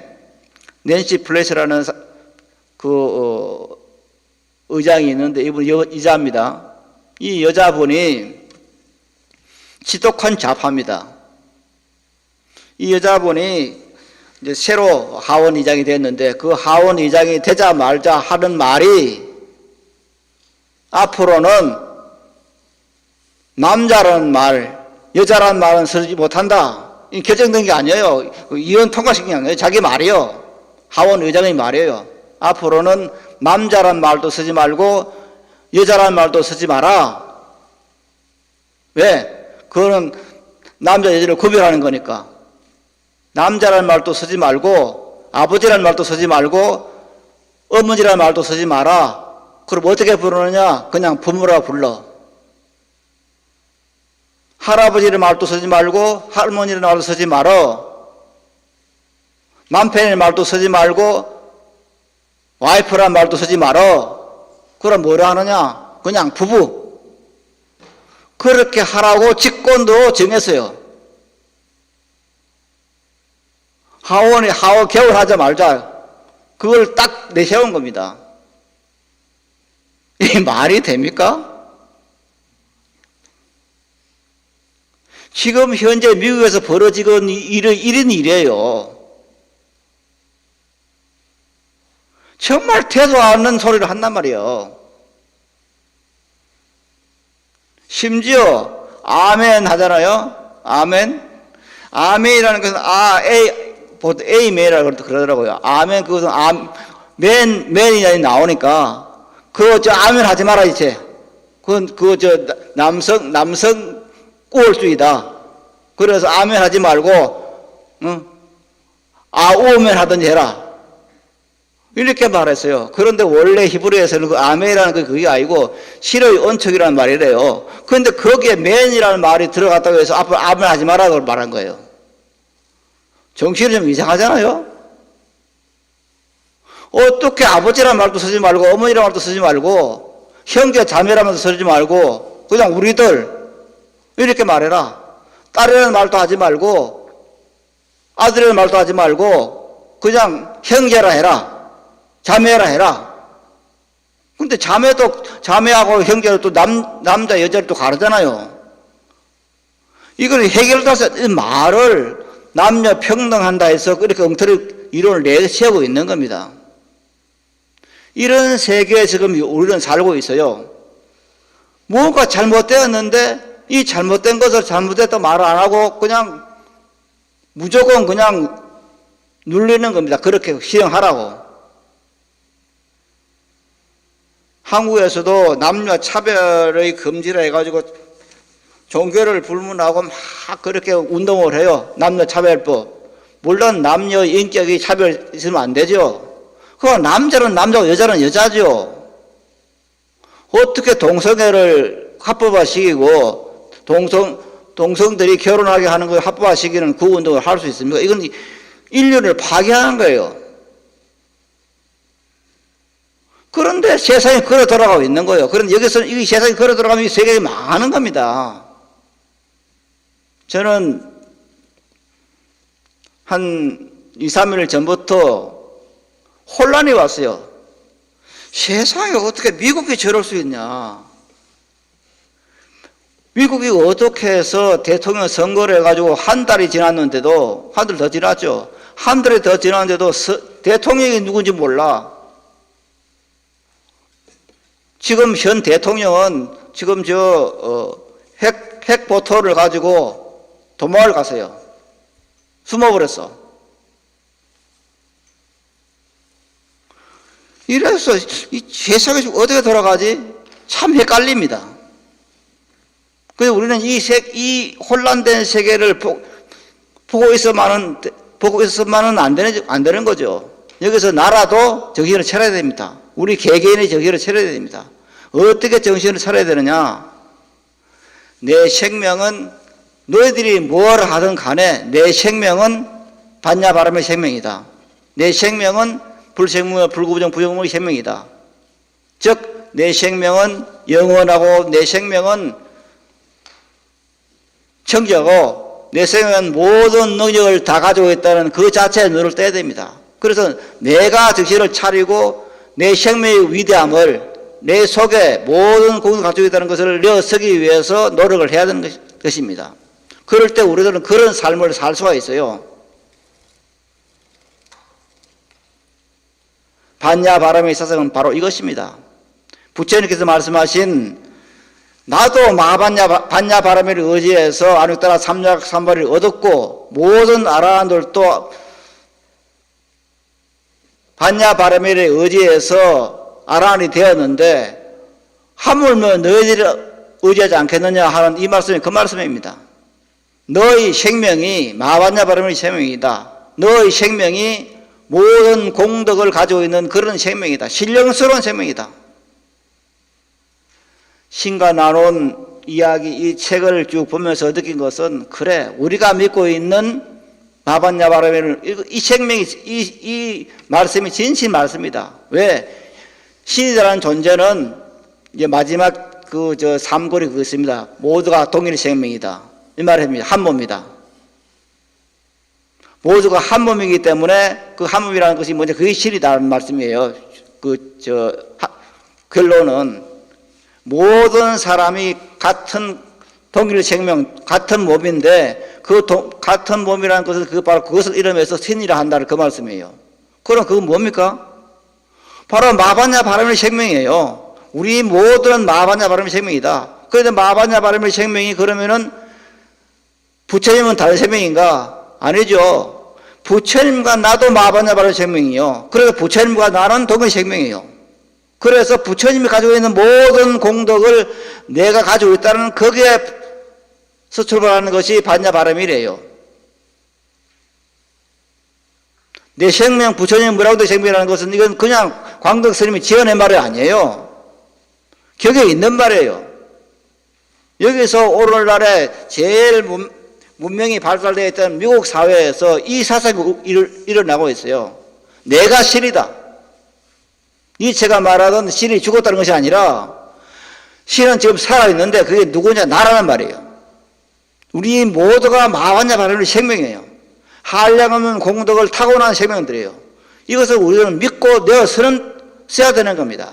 낸시 플래시라는 의장이 있는데 이분 여자입니다. 이 여자분이 지독한 좌파입니다. 이 여자분이 이제 새로 하원 의장이 됐는데 그 하원 의장이 되자마자 하는 말이 앞으로는 남자라는 말, 여자라는 말은 쓰지 못한다. 결정된 게 아니에요. 의원 통과시킨 게 아니에요. 자기 말이에요. 하원 의장의 말이에요. 앞으로는 남자란 말도 쓰지 말고 여자란 말도 쓰지 마라. 왜? 그거는 남자 여자를 구별하는 거니까. 남자란 말도 쓰지 말고 아버지란 말도 쓰지 말고 어머니란 말도 쓰지 마라. 그럼 어떻게 부르느냐? 그냥 부모라 불러. 할아버지의 말도 쓰지 말고 할머니의 말도 쓰지 말어. 남편의 말도 쓰지 말고 와이프란 말도 쓰지 말어. 그럼 뭐라 하느냐? 그냥 부부. 그렇게 하라고 직권도 정했어요. 하원이 개헌하자 말자. 그걸 딱 내세운 겁니다. 이 말이 됩니까? 지금 현재 미국에서 벌어지는 이런 일이에요. 정말 되도 않는 소리를 한단 말이에요. 심지어 아멘 하잖아요. 아멘. 아멘이라는 것은 보통 에이멘이라고 그러더라고요. 아멘 그것은 맨이 나오니까 그거 아멘 하지 마라 이제. 그거 남성 우월주의다. 그래서 아멘 하지 말고 아우멘 하든지 해라. 이렇게 말했어요. 그런데 원래 히브리어에서는 그 아멘이라는 게 그게 아니고 실의 언척이라는 말이래요. 그런데 거기에 맨이라는 말이 들어갔다고 해서 앞으로 아멘 하지 말라고 말한 거예요. 정신이 좀 이상하잖아요. 어떻게 아버지라는 말도 쓰지 말고 어머니라는 말도 쓰지 말고 형제 자매라면서 쓰지 말고 그냥 우리들 이렇게 말해라. 딸이라는 말도 하지 말고 아들이라는 말도 하지 말고 그냥 형제라 해라. 자매라 해라. 근데 자매하고 형제를 또 남자, 여자를 또 가르잖아요. 이걸 해결돼서 말을 남녀 평등한다 해서 그렇게 엉터리 이론을 내세우고 있는 겁니다. 이런 세계에 지금 우리는 살고 있어요. 뭔가 잘못되었는데 이 잘못된 것을 잘못됐다 말을 안 하고 그냥 무조건 그냥 눌리는 겁니다. 그렇게 시행하라고. 한국에서도 남녀 차별의 금지를 해가지고 종교를 불문하고 막 그렇게 운동을 해요. 남녀 차별법. 물론 남녀 인격이 차별 있으면 안 되죠. 그건 남자는 남자고 여자는 여자죠. 어떻게 동성애를 합법화시키고 동성들이 결혼하게 하는 걸 합법화시키는 그 운동을 할 수 있습니까? 이건 인륜을 파괴하는 거예요. 그런데 세상이 걸어 돌아가고 있는 거예요. 그런데 여기서는 이 세상이 걸어 돌아가면 이 세계가 망하는 겁니다. 저는 한 2, 3일 전부터 혼란이 왔어요. 세상에 어떻게 미국이 저럴 수 있냐. 미국이 어떻게 해서 대통령 선거를 해가지고 한 달이 지났는데도, 한 달 더 지났죠. 한 달이 더 지났는데도 대통령이 누군지 몰라. 지금 현 대통령은 지금 핵 보토를 가지고 도망을 갔어요. 숨어버렸어. 이래서 이 세상이 어떻게 돌아가지? 참 헷갈립니다. 그래서 우리는 이 혼란된 세계를 보고 있어만은 안 되는 거죠. 여기서 나라도 정신을 차려야 됩니다. 우리 개개인이 정신을 차려야 됩니다. 어떻게 정신을 차려야 되느냐? 내 생명은 너희들이 뭘 하든 간에 내 생명은 반야바람의 생명이다. 내 생명은 불생물, 불구부정, 부정물의 생명이다. 즉, 내 생명은 영원하고 내 생명은 청정하고 내 생명은 모든 능력을 다 가지고 있다는 그 자체에 눈을 떼야 됩니다. 그래서 내가 정신을 차리고 내 생명의 위대함을 내 속에 모든 공을 가지고 있다는 것을 내어서기 위해서 노력을 해야 되는 것입니다. 그럴 때 우리들은 그런 삶을 살 수가 있어요. 반야바람의 사상은 바로 이것입니다. 부처님께서 말씀하신 나도 반야바람을 의지해서 안육따라 삼약삼발을 얻었고 모든 아라한들도 반야 바라멜에 의지해서 아란이 되었는데 하물며 너희들이 의지하지 않겠느냐 하는 이 말씀이 그 말씀입니다. 너희 생명이 마반야 바라멜의 생명이다. 너희 생명이 모든 공덕을 가지고 있는 그런 생명이다. 신령스러운 생명이다. 신과 나눈 이야기, 이 책을 쭉 보면서 느낀 것은, 그래, 우리가 믿고 있는 마반야 바라멜은 이 생명이, 이 말씀이 진실 말씀이다. 왜? 신이라는 존재는 이제 마지막 삼골이 그것입니다. 모두가 동일 생명이다. 이 말입니다. 한 몸이다. 모두가 한 몸이기 때문에 그 한 몸이라는 것이 먼저 그게 신이다는 말씀이에요. 결론은 모든 사람이 같은 동일 생명, 같은 몸인데 같은 몸이라는 것을 바로 그것을 이름해서 신이라 한다는 그 말씀이에요. 그럼 그건 뭡니까? 바로 마반야 바라멜의 생명이에요. 우리 모두는 마반야 바라멜의 생명이다. 그런데 마반야 바라멜의 생명이 그러면은 부처님은 다른 생명인가? 아니죠. 부처님과 나도 마반야 바라멜의 생명이요. 그래서 부처님과 나는 동일 생명이에요. 그래서 부처님이 가지고 있는 모든 공덕을 내가 가지고 있다는 거기에서 출발하는 것이 반야 바라멜이에요. 내 생명, 부처님 무라고도 생명이라는 것은 이건 그냥 광덕 스님이 지어낸 말이 아니에요. 격에 있는 말이에요. 여기서 오늘날에 제일 문명이 발달되어 있던 미국 사회에서 이 사상이 일어나고 있어요. 내가 신이다. 니체가 말하던 신이 죽었다는 것이 아니라 신은 지금 살아있는데 그게 누구냐? 나라는 말이에요. 우리 모두가 마반야 바라멜의 생명이에요. 한량없는 공덕을 타고난 생명들이에요. 이것을 우리는 믿고 써야 되는 겁니다.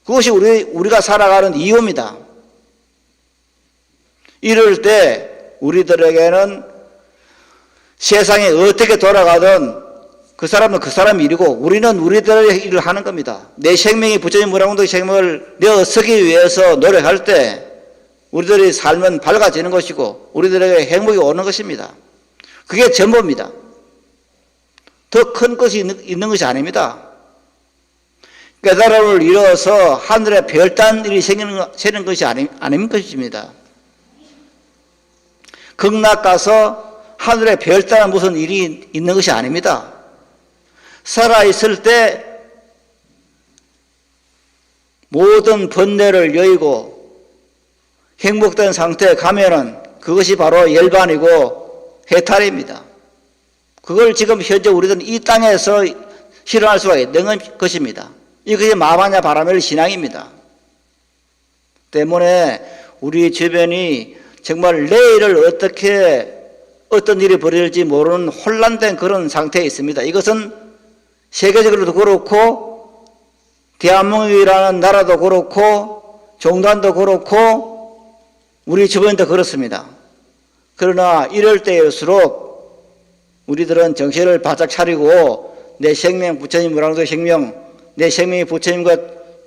그것이 우리가 살아가는 이유입니다. 이럴 때 우리들에게는 세상이 어떻게 돌아가든 그 사람은 그 사람 일이고 우리는 우리들의 일을 하는 겁니다. 내 생명이 부처님 무량공덕의 생명을 내어서기 위해서 노력할 때 우리들의 삶은 밝아지는 것이고 우리들에게 행복이 오는 것입니다. 그게 전부입니다. 더 큰 것이 있는 것이 아닙니다. 깨달음을 이뤄서 하늘에 별단 일이 생기는 것이 아닌 것입니다. 극락 가서 하늘에 별다른 무슨 일이 있는 것이 아닙니다. 살아있을 때 모든 번뇌를 여의고 행복된 상태에 가면은 그것이 바로 열반이고 해탈입니다. 그걸 지금 현재 우리들은 이 땅에서 실현할 수가 있는 것입니다. 이것이 마반야 바라멜 신앙입니다. 때문에 우리 주변이 정말 내일을 어떤 일이 벌어질지 모르는 혼란된 그런 상태에 있습니다. 이것은 세계적으로도 그렇고 대한민국이라는 나라도 그렇고 종단도 그렇고 우리 주변도 그렇습니다. 그러나 이럴 때일수록 우리들은 정신을 바짝 차리고 내 생명, 부처님 무량도 생명, 내 생명이 부처님과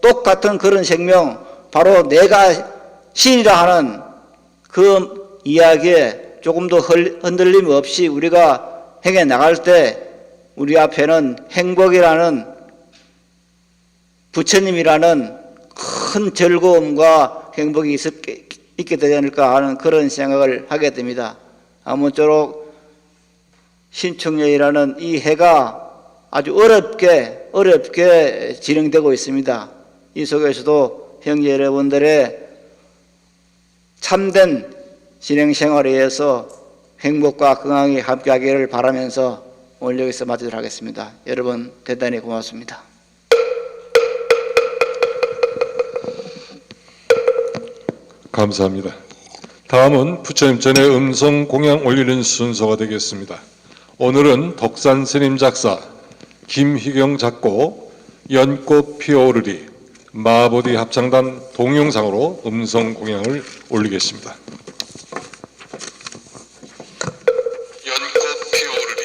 똑같은 그런 생명, 바로 내가 신이라 하는 그 이야기에 조금 더 흔들림 없이 우리가 행해 나갈 때 우리 앞에는 행복이라는 부처님이라는 큰 즐거움과 행복이 있게 되지 않을까 하는 그런 생각을 하게 됩니다. 아무쪼록 신축년이라는 이 해가 아주 어렵게 진행되고 있습니다. 이 속에서도 형제 여러분들의 참된 진행 생활에 의해서 행복과 건강이 함께하기를 바라면서 오늘 여기서 마치도록 하겠습니다. 여러분 대단히 고맙습니다. 감사합니다. 다음은 부처님 전에 음성 공양 올리는 순서가 되겠습니다. 오늘은 덕산 스님 작사, 김희경 작곡, 연꽃 피어오르리, 마보디 합창단 동영상으로 음성 공양을 올리겠습니다. 연꽃 피어오르리.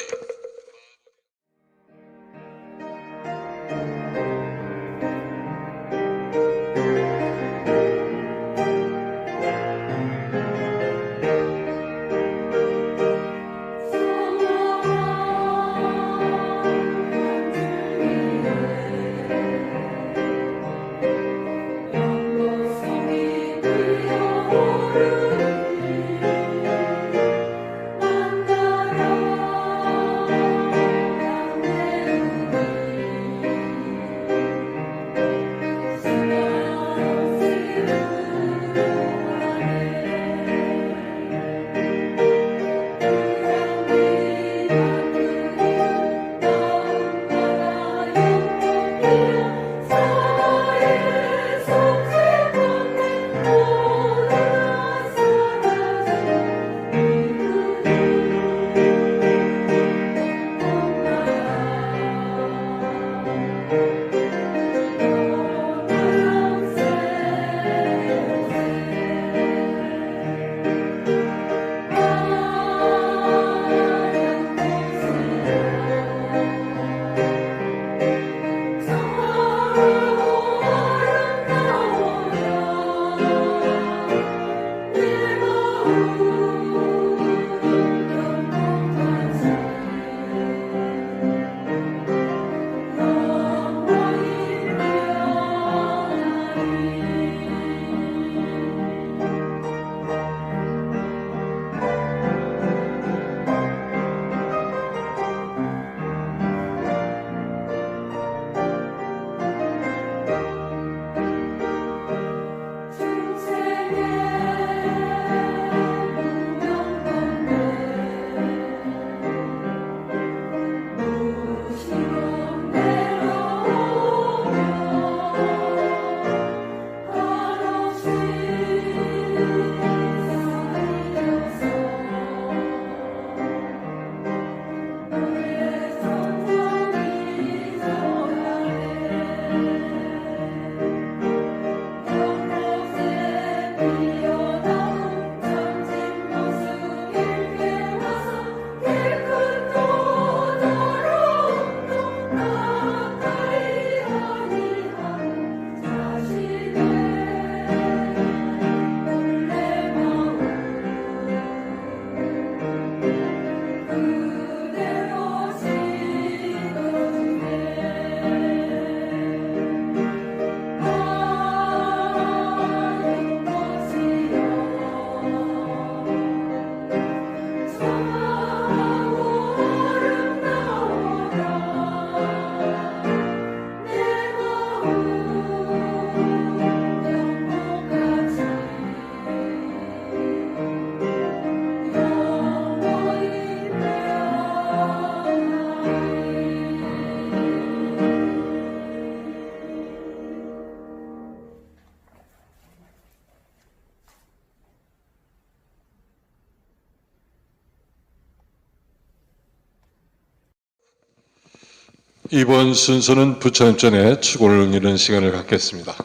이번 순서는 부처님 전에 축원을 올리는 시간을 갖겠습니다.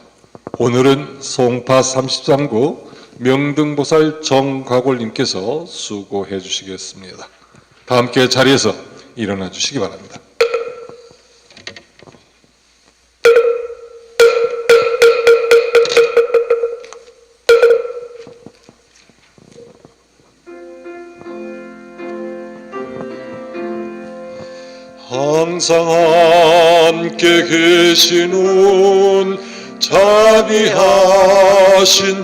오늘은 송파 33구 명등보살 정가골님께서 수고해 주시겠습니다. 다 함께 자리에서 일어나 주시기 바랍니다. 항상 함께 계시는 자비하신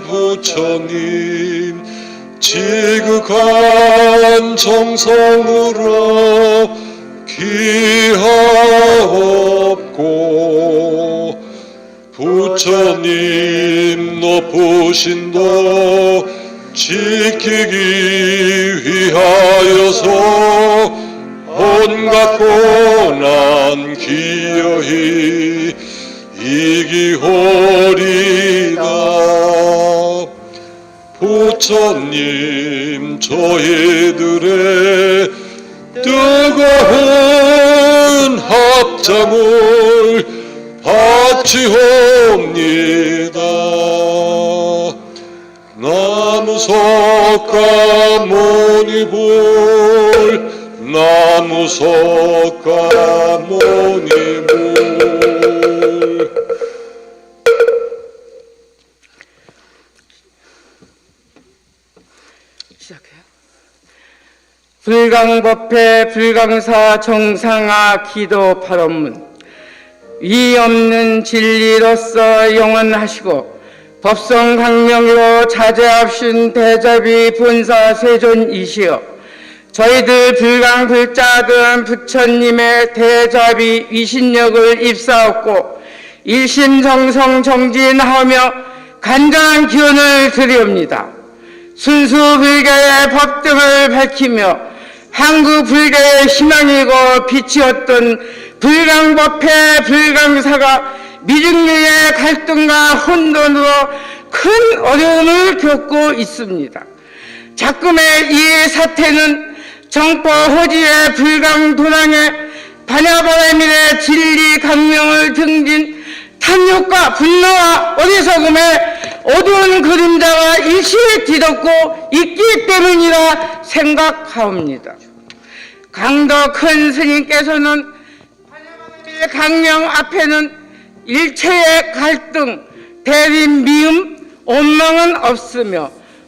부처님, 지극한 정성으로 귀하옵고 부처님 높으신 도 지키기 위하여서 온갖 고난 기어이 이기호리다. 부처님 저희들의 뜨거운 합장을 바치옵니다. 나무석가 모니불 나무석가 모니불. 시작해요. 불강법회 불강사 정상화 기도 발언문. 위 없는 진리로서 영원하시고 법성 강명으로 자제하신 대자비 본사 세존이시여, 저희들 불강 불자든 부처님의 대자비 위신력을 입사하고 일심정성 정진하며 간절한 기원을 드리옵니다. 순수 불교의 법등을 밝히며 한국 불교의 희망이고 빛이었던 불강법회 불강사가 미중류의 갈등과 혼돈으로 큰 어려움을 겪고 있습니다. 작금의 이 사태는 정포 호지의 불강도랑의 반야바라밀의 진리 강명을 등진 탐욕과 분노와 어리석음의 어두운 그림자가 일시에 뒤덮고 있기 때문이라 생각하옵니다. 강도 큰 스님께서는 반야바라밀 강명 앞에는 일체의 갈등, 대립, 미움, 원망은 없으며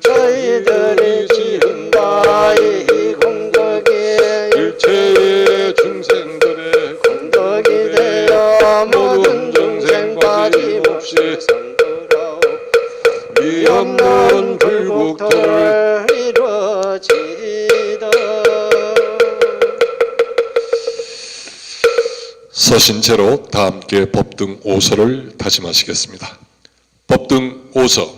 저희들이 지은 바이 공덕이 일체의 중생들의 공덕이 되어 모든 중생 빠짐없이 상도하오 미 없는 불국토를 이루어지리이다. 서신 채로 다 함께 법등 5서를 다짐하시겠습니다. 법등 5서.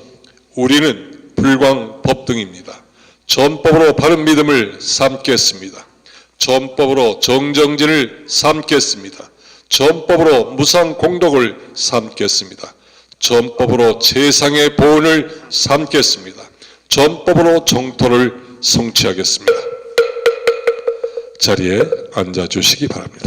우리는 불광 법등입니다. 전법으로 바른 믿음을 삼겠습니다. 전법으로 정정진을 삼겠습니다. 전법으로 무상 공덕을 삼겠습니다. 전법으로 세상의 보온을 삼겠습니다. 전법으로 정토를 성취하겠습니다. 자리에 앉아주시기 바랍니다.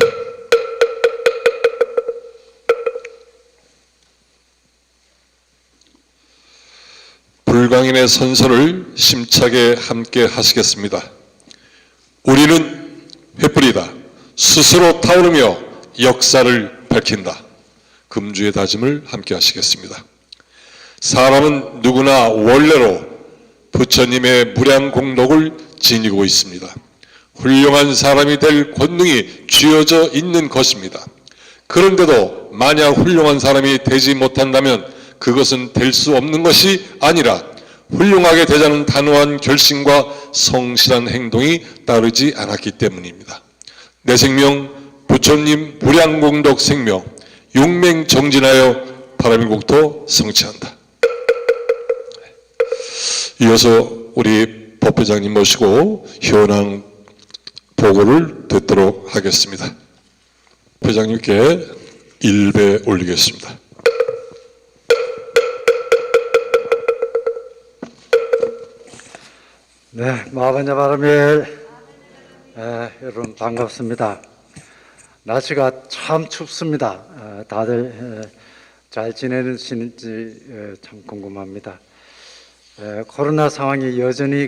불광인의 선서를 심차게 함께 하시겠습니다. 우리는 횃불이다. 스스로 타오르며 역사를 밝힌다. 금주의 다짐을 함께 하시겠습니다. 사람은 누구나 원래로 부처님의 무량 공덕을 지니고 있습니다. 훌륭한 사람이 될 권능이 쥐어져 있는 것입니다. 그런데도 만약 훌륭한 사람이 되지 못한다면 그것은 될 수 없는 것이 아니라 훌륭하게 되자는 단호한 결심과 성실한 행동이 따르지 않았기 때문입니다. 내 생명 부처님 무량공덕 생명 용맹정진하여 바라밀국토 성취한다. 이어서 우리 법회장님 모시고 현황 보고를 듣도록 하겠습니다. 회장님께 일배 올리겠습니다. 네, 마반야 바라밀 여러분 반갑습니다. 날씨가 참 춥습니다. 다들 잘 지내시는지 참 궁금합니다. 코로나 상황이 여전히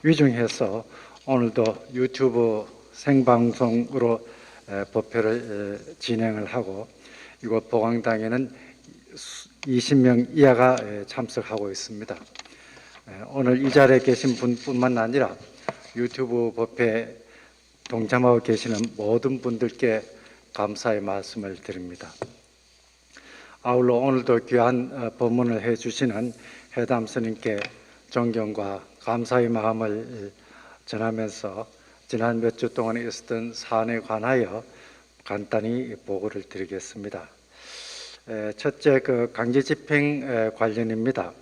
위중해서 오늘도 유튜브 생방송으로 법회를 진행을 하고 이곳 보광당에는 20명 이하가 참석하고 있습니다. 오늘 이 자리에 계신 분뿐만 아니라 유튜브 법회에 동참하고 계시는 모든 분들께 감사의 말씀을 드립니다. 아울러 오늘도 귀한 법문을 해주시는 해담 스님께 존경과 감사의 마음을 전하면서 지난 몇 주 동안 있었던 사안에 관하여 간단히 보고를 드리겠습니다. 첫째, 강제 집행 관련입니다.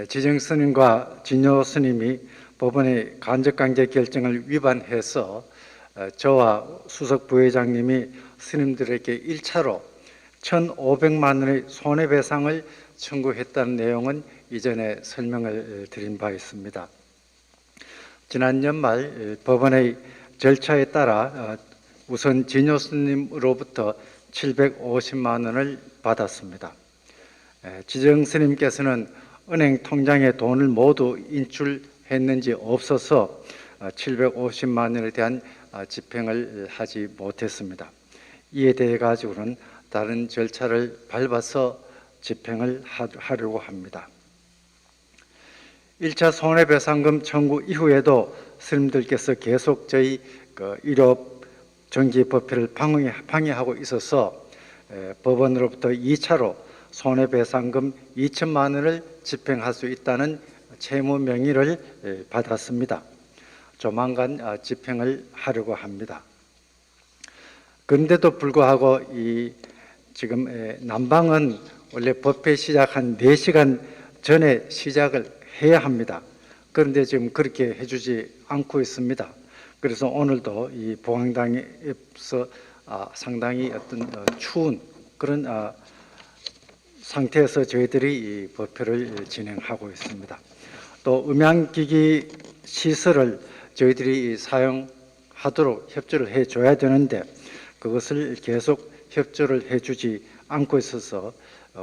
지정 스님과 진요 스님이 법원의 간접강제 결정을 위반해서 저와 수석 부회장님이 스님들에게 1차로 1,500만 원의 손해배상을 청구했다는 내용은 이전에 설명을 드린 바 있습니다. 지난 연말 법원의 절차에 따라 우선 진요 스님으로부터 750만 원을 받았습니다. 지정 스님께서는 은행 통장에 돈을 모두 인출했는지 없어서 750만 원에 대한 집행을 하지 못했습니다. 이에 대해 가지고는 다른 절차를 밟아서 집행을 하려고 합니다. 1차 손해배상금 청구 이후에도 스님들께서 계속 저희 일업 정기 법회를 방해하고 있어서 법원으로부터 2차로 손해배상금 2천만 원을 집행할 수 있다는 채무 명의를 받았습니다. 조만간 집행을 하려고 합니다. 그런데도 불구하고 지금 난방은 원래 법회 시작 한 4시간 전에 시작을 해야 합니다. 그런데 지금 그렇게 해주지 않고 있습니다. 그래서 오늘도 이 보강당에서 상당히 어떤 추운 그런 상태에서 저희들이 이 법회를 진행하고 있습니다. 또 음향기기 시설을 저희들이 사용하도록 협조를 해줘야 되는데 그것을 계속 협조를 해주지 않고 있어서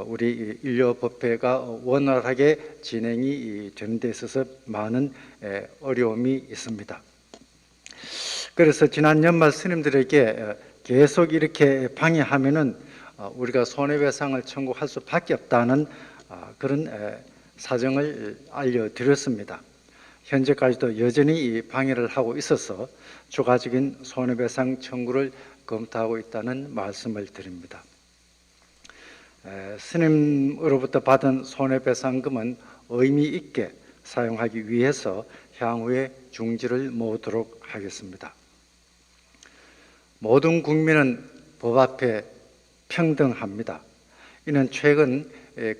우리 인류법회가 원활하게 진행이 되는 데 있어서 많은 어려움이 있습니다. 그래서 지난 연말 스님들에게 계속 이렇게 방해하면은 우리가 손해배상을 청구할 수밖에 없다는 그런 사정을 알려드렸습니다. 현재까지도 여전히 방해를 하고 있어서 추가적인 손해배상 청구를 검토하고 있다는 말씀을 드립니다. 스님으로부터 받은 손해배상금은 의미 있게 사용하기 위해서 향후에 중지를 모으도록 하겠습니다. 모든 국민은 법 앞에 평등합니다. 이는 최근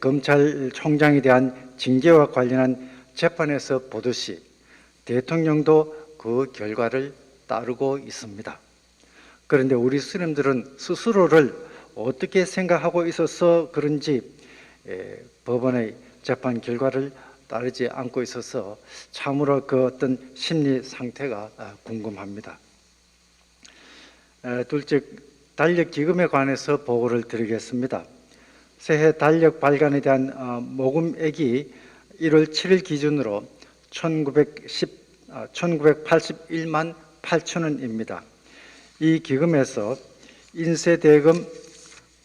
검찰총장에 대한 징계와 관련한 재판에서 보듯이 대통령도 그 결과를 따르고 있습니다. 그런데 우리 스님들은 스스로를 어떻게 생각하고 있어서 그런지 법원의 재판 결과를 따르지 않고 있어서 참으로 그 어떤 심리 상태가 궁금합니다. 둘째, 달력기금에 관해서 보고를 드리겠습니다. 새해 달력 발간에 대한 모금액이 1월 7일 기준으로 1981만 8천 원입니다. 이 기금에서 인쇄대금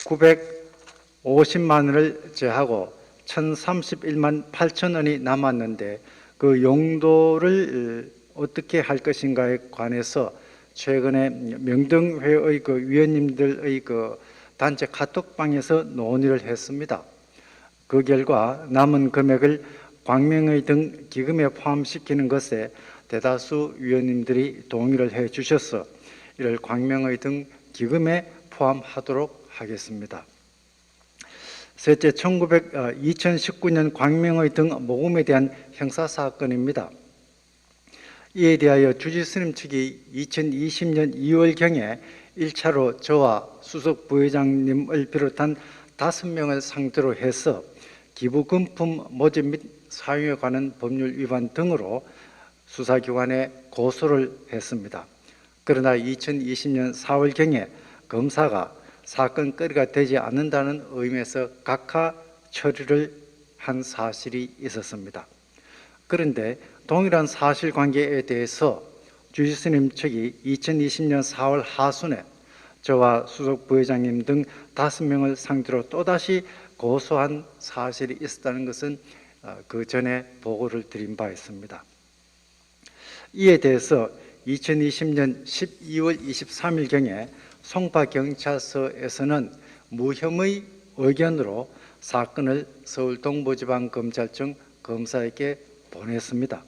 950만 원을 제하고 1031만 8천 원이 남았는데 그 용도를 어떻게 할 것인가에 관해서 최근에 명등회의 위원님들의 단체 카톡방에서 논의를 했습니다. 그 결과 남은 금액을 광명의 등 기금에 포함시키는 것에 대다수 위원님들이 동의를 해 주셔서 이를 광명의 등 기금에 포함하도록 하겠습니다. 셋째, 2019년 광명의 등 모금에 대한 형사사건입니다. 이에 대하여 주지스님 측이 2020년 2월경에 1차로 저와 수석 부회장님을 비롯한 5명을 상대로 해서 기부금품 모집 및 사용에 관한 법률 위반 등으로 수사기관에 고소를 했습니다. 그러나 2020년 4월경에 검사가 사건거리가 되지 않는다는 의미에서 각하 처리를 한 사실이 있었습니다. 그런데 동일한 사실관계에 대해서 주지스님 측이 2020년 4월 하순에 저와 수석 부회장님 등 5명을 상대로 또다시 고소한 사실이 있었다는 것은 그 전에 보고를 드린 바 있습니다. 이에 대해서 2020년 12월 23일경에 송파경찰서에서는 무혐의 의견으로 사건을 서울동부지방검찰청 검사에게 보냈습니다.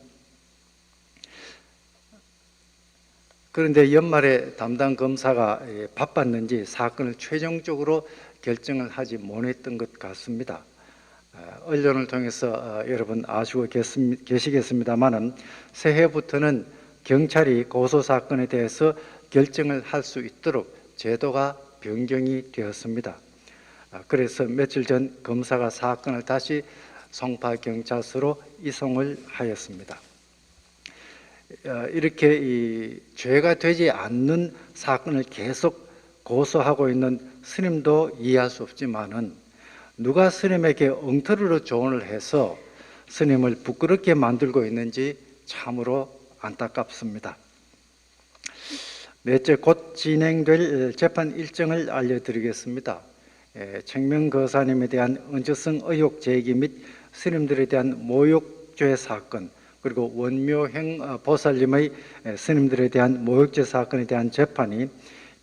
그런데 연말에 담당 검사가 바빴는지 사건을 최종적으로 결정을 하지 못했던 것 같습니다. 언론을 통해서 여러분 아시고 계시겠습니다만은 새해부터는 경찰이 고소 사건에 대해서 결정을 할 수 있도록 제도가 변경이 되었습니다. 그래서 며칠 전 검사가 사건을 다시 송파경찰서로 이송을 하였습니다. 이렇게 이 죄가 되지 않는 사건을 계속 고소하고 있는 스님도 이해할 수 없지만은 누가 스님에게 엉터리로 조언을 해서 스님을 부끄럽게 만들고 있는지 참으로 안타깝습니다. 넷째, 곧 진행될 재판 일정을 알려드리겠습니다. 청명거사님에 대한 은처성 의혹 제기 및 스님들에 대한 모욕죄 사건, 그리고 원묘행 보살님의 스님들에 대한 모욕죄 사건에 대한 재판이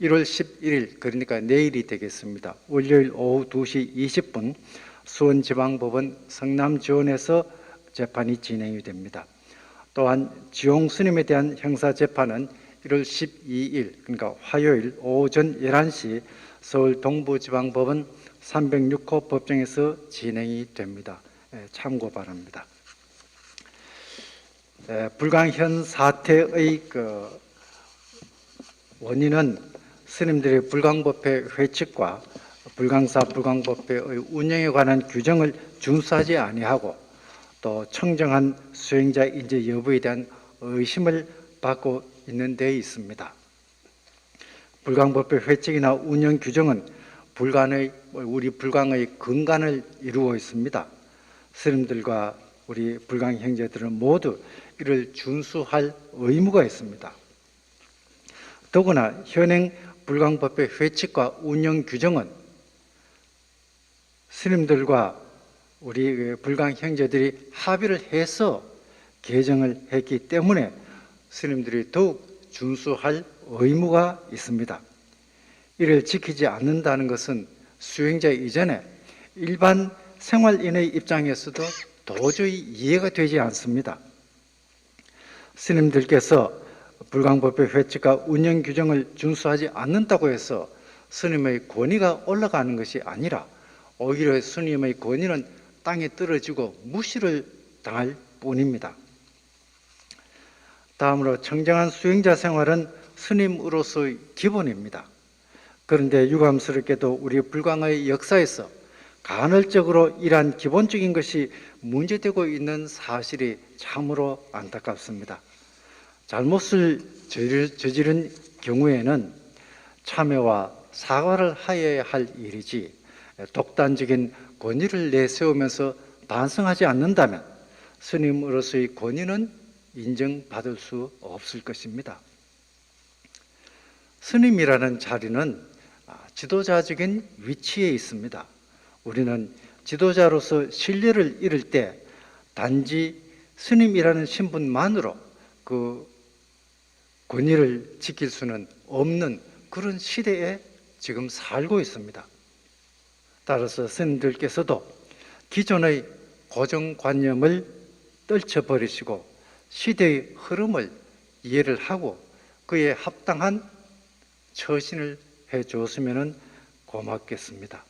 1월 11일, 그러니까 내일이 되겠습니다. 월요일 오후 2시 20분 수원지방법원 성남지원에서 재판이 진행이 됩니다. 또한 지용 스님에 대한 형사재판은 1월 12일, 그러니까 화요일 오전 11시 서울 동부지방법원 306호 법정에서 진행이 됩니다. 참고 바랍니다. 불광현 사태의 원인은 스님들의 불광법회 회칙과 불광사 불광법회의 운영에 관한 규정을 준수하지 아니하고 또 청정한 수행자 인재 여부에 대한 의심을 받고 있는 데 있습니다. 불광법회 회칙이나 운영 규정은 우리 불광의 근간을 이루고 있습니다. 스님들과 우리 불광 형제들은 모두 이를 준수할 의무가 있습니다. 더구나 현행 불광법회 회칙과 운영 규정은 스님들과 우리 불광 형제들이 합의를 해서 개정을 했기 때문에 스님들이 더욱 준수할 의무가 있습니다. 이를 지키지 않는다는 것은 수행자 이전에 일반 생활인의 입장에서도 도저히 이해가 되지 않습니다. 스님들께서 불광법회 회칙과 운영 규정을 준수하지 않는다고 해서 스님의 권위가 올라가는 것이 아니라 오히려 스님의 권위는 땅에 떨어지고 무시를 당할 뿐입니다. 다음으로 청정한 수행자 생활은 스님으로서의 기본입니다. 그런데 유감스럽게도 우리 불광의 역사에서 간헐적으로 이러한 기본적인 것이 문제되고 있는 사실이 참으로 안타깝습니다. 잘못을 저지른 경우에는 참회와 사과를 하여야 할 일이지 독단적인 권위를 내세우면서 반성하지 않는다면 스님으로서의 권위는 인정받을 수 없을 것입니다. 스님이라는 자리는 지도자적인 위치에 있습니다. 우리는 지도자로서 신뢰를 잃을 때 단지 스님이라는 신분만으로 그 권위를 지킬 수는 없는 그런 시대에 지금 살고 있습니다. 따라서 스님들께서도 기존의 고정관념을 떨쳐버리시고 시대의 흐름을 이해를 하고 그에 합당한 처신을 해 주었으면 고맙겠습니다.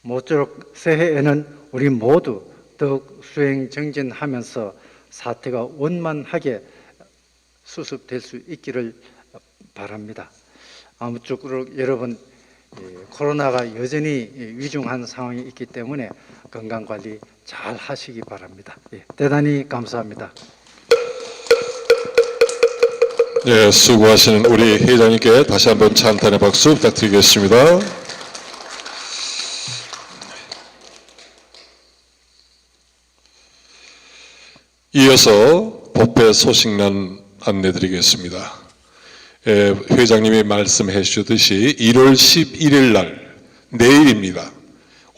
모쪼록 새해에는 우리 모두 더욱 수행 정진하면서 사태가 원만하게 수습될 수 있기를 바랍니다. 아무쪼록 여러분 코로나가 여전히 위중한 상황이 있기 때문에 건강관리 잘 하시기 바랍니다. 대단히 감사합니다. 예, 수고하시는 우리 회장님께 다시 한번 찬탄의 박수 부탁드리겠습니다. 이어서 법회 소식란 안내드리겠습니다. 회장님이 말씀해 주셨듯이 1월 11일 날 내일입니다.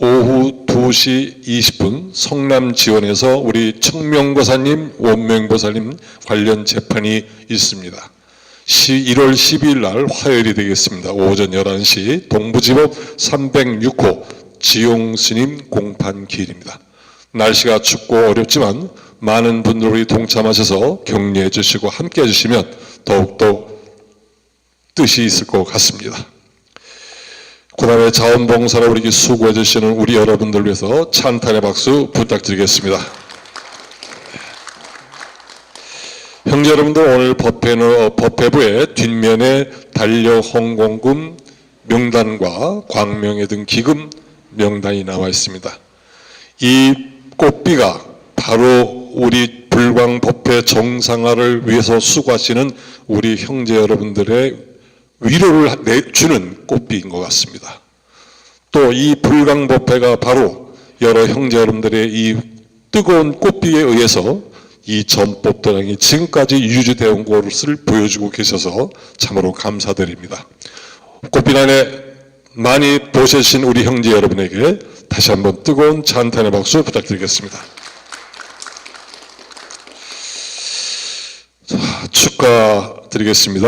오후 2시 20분 성남지원에서 우리 청명보살님, 원명보살님 관련 재판이 있습니다. 1월 12일 날 화요일이 되겠습니다. 오전 11시 동부지법 306호 지용스님 공판기일입니다. 날씨가 춥고 어렵지만 많은 분들이 동참하셔서 격려해 주시고 함께 해주시면 더욱더 뜻이 있을 것 같습니다. 그 다음에 자원봉사로 우리 수고해 주시는 우리 여러분들 위해서 찬탄의 박수 부탁드리겠습니다. 형제 여러분들, 오늘 법회부의 뒷면에 달력헌공금 명단과 광명회 등 기금 명단이 나와 있습니다. 이 꽃비가 바로 우리 불광법회 정상화를 위해서 수고하시는 우리 형제 여러분들의 위로를 주는 꽃비인 것 같습니다. 또 이 불광법회가 바로 여러 형제 여러분들의 이 뜨거운 꽃비에 의해서 이 전법도량이 지금까지 유지되어 온 것을 보여주고 계셔서 참으로 감사드립니다. 꽃비란에 많이 보셔주신 우리 형제 여러분에게 다시 한번 뜨거운 찬탄의 박수 부탁드리겠습니다. 자, 축하드리겠습니다.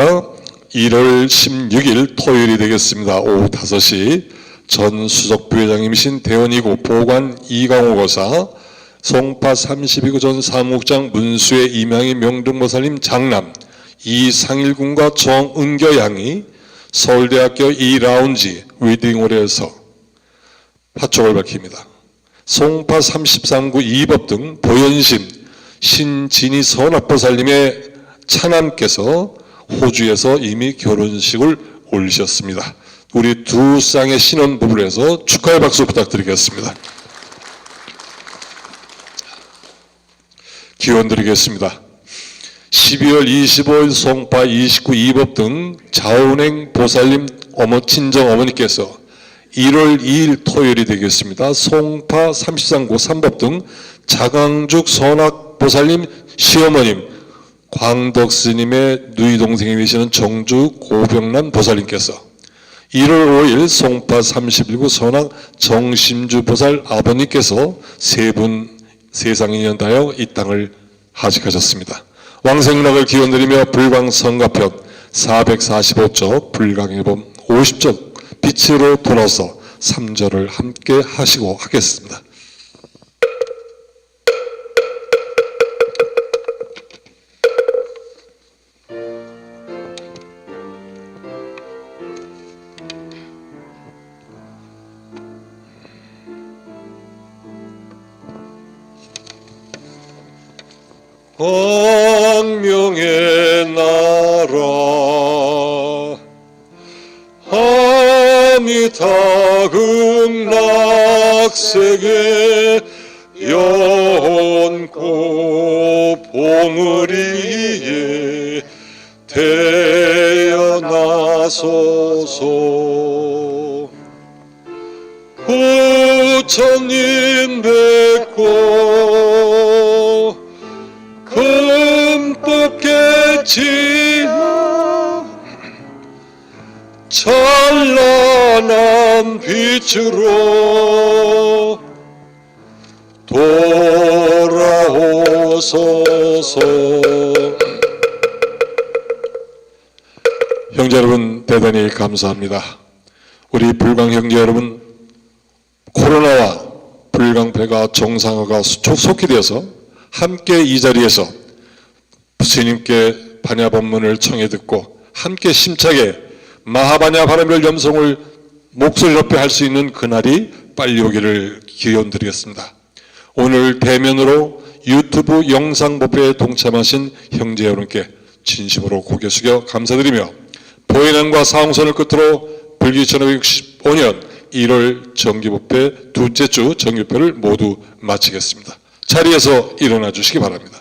1월 16일 토요일이 되겠습니다. 오후 5시 전 수석부회장님이신 대원이고 보관 이강호 거사, 송파 32구 전 사무국장 문수의 이명희 명등보살님 장남 이상일군과 정은교 양이 서울대학교 2라운지 웨딩홀에서 화촉을 밝힙니다. 송파 33구 이법 등 보현심 신진희 선악보살님의 차남께서 호주에서 이미 결혼식을 올리셨습니다. 우리 두 쌍의 신혼부부를 해서 축하의 박수 부탁드리겠습니다. 기원 드리겠습니다. 12월 25일 송파 29 이법 등 자운행 보살님 친정 어머니께서 1월 2일 토요일이 되겠습니다. 송파 33구 3법 등 자강죽 선악 보살님 시어머님 광덕 스님의 누이 동생이 되시는 정주 고병란 보살님께서 1월 5일 송파 31구 선악 정심주 보살 아버님께서 세 분 세상에 연다하여 이 땅을 하직하셨습니다. 왕생락을 기원드리며 불광성가편 445쪽 불광해범 50쪽 빛으로 돌아서 3절을 함께 하시고 하겠습니다. 광명의 나라 하미타극락세계 연고 봉우리에 태어나소서. 부처님 뵙고 금법계치나 찬란한 빛으로 돌아오소서. 형제 여러분, 대단히 감사합니다. 우리 불광 형제 여러분, 코로나와 불광패가 정상화가 속히 되어서 함께 이 자리에서 스님께 반야법문을 청해 듣고 함께 심차게 마하반야 바람별 염송을 목소리 높여 할 수 있는 그날이 빨리 오기를 기원드리겠습니다. 오늘 대면으로 유튜브 영상 법회에 동참하신 형제 여러분께 진심으로 고개 숙여 감사드리며 보혜난과 사홍선을 끝으로 불기 1565년 1월 정기법회 둘째 주 정기법회를 모두 마치겠습니다. 자리에서 일어나 주시기 바랍니다.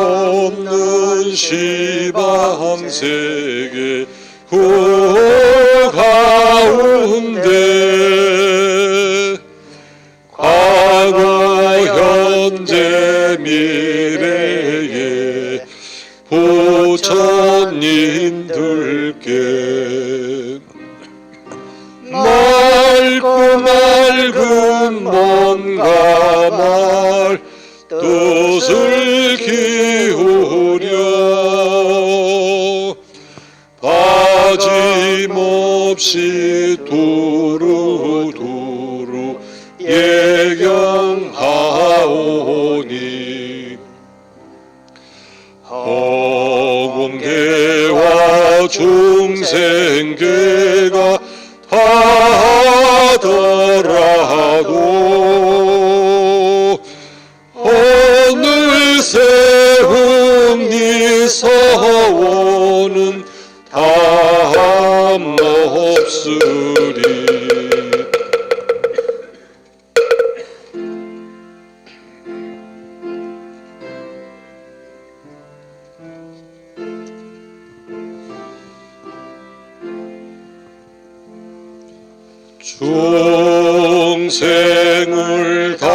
가없는 시방세계 가운데 과거 현재 미래에 부처님들께 맑고 맑은 뭔가 말 뜻을 기울여 빠짐없이 두루두루 예경하오니 허공계와 중생계가 하더라도 어느새 흠리 서원은 담없으리. 중생을 다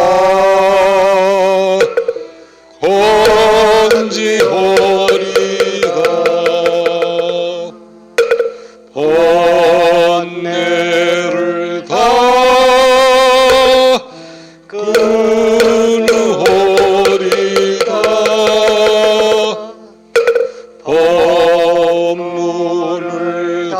건지허리가 번뇌를 다 끊으허리가 법문을 다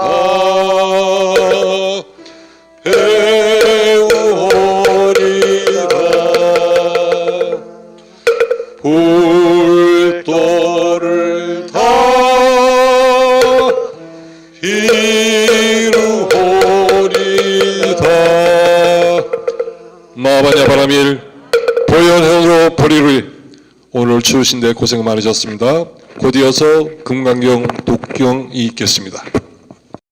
불도를 다 이루오리다. 마바냐 바라밀 보현현으로 보리루이. 오늘 추우신데 고생 많으셨습니다. 곧 이어서 금강경 독경이 있겠습니다.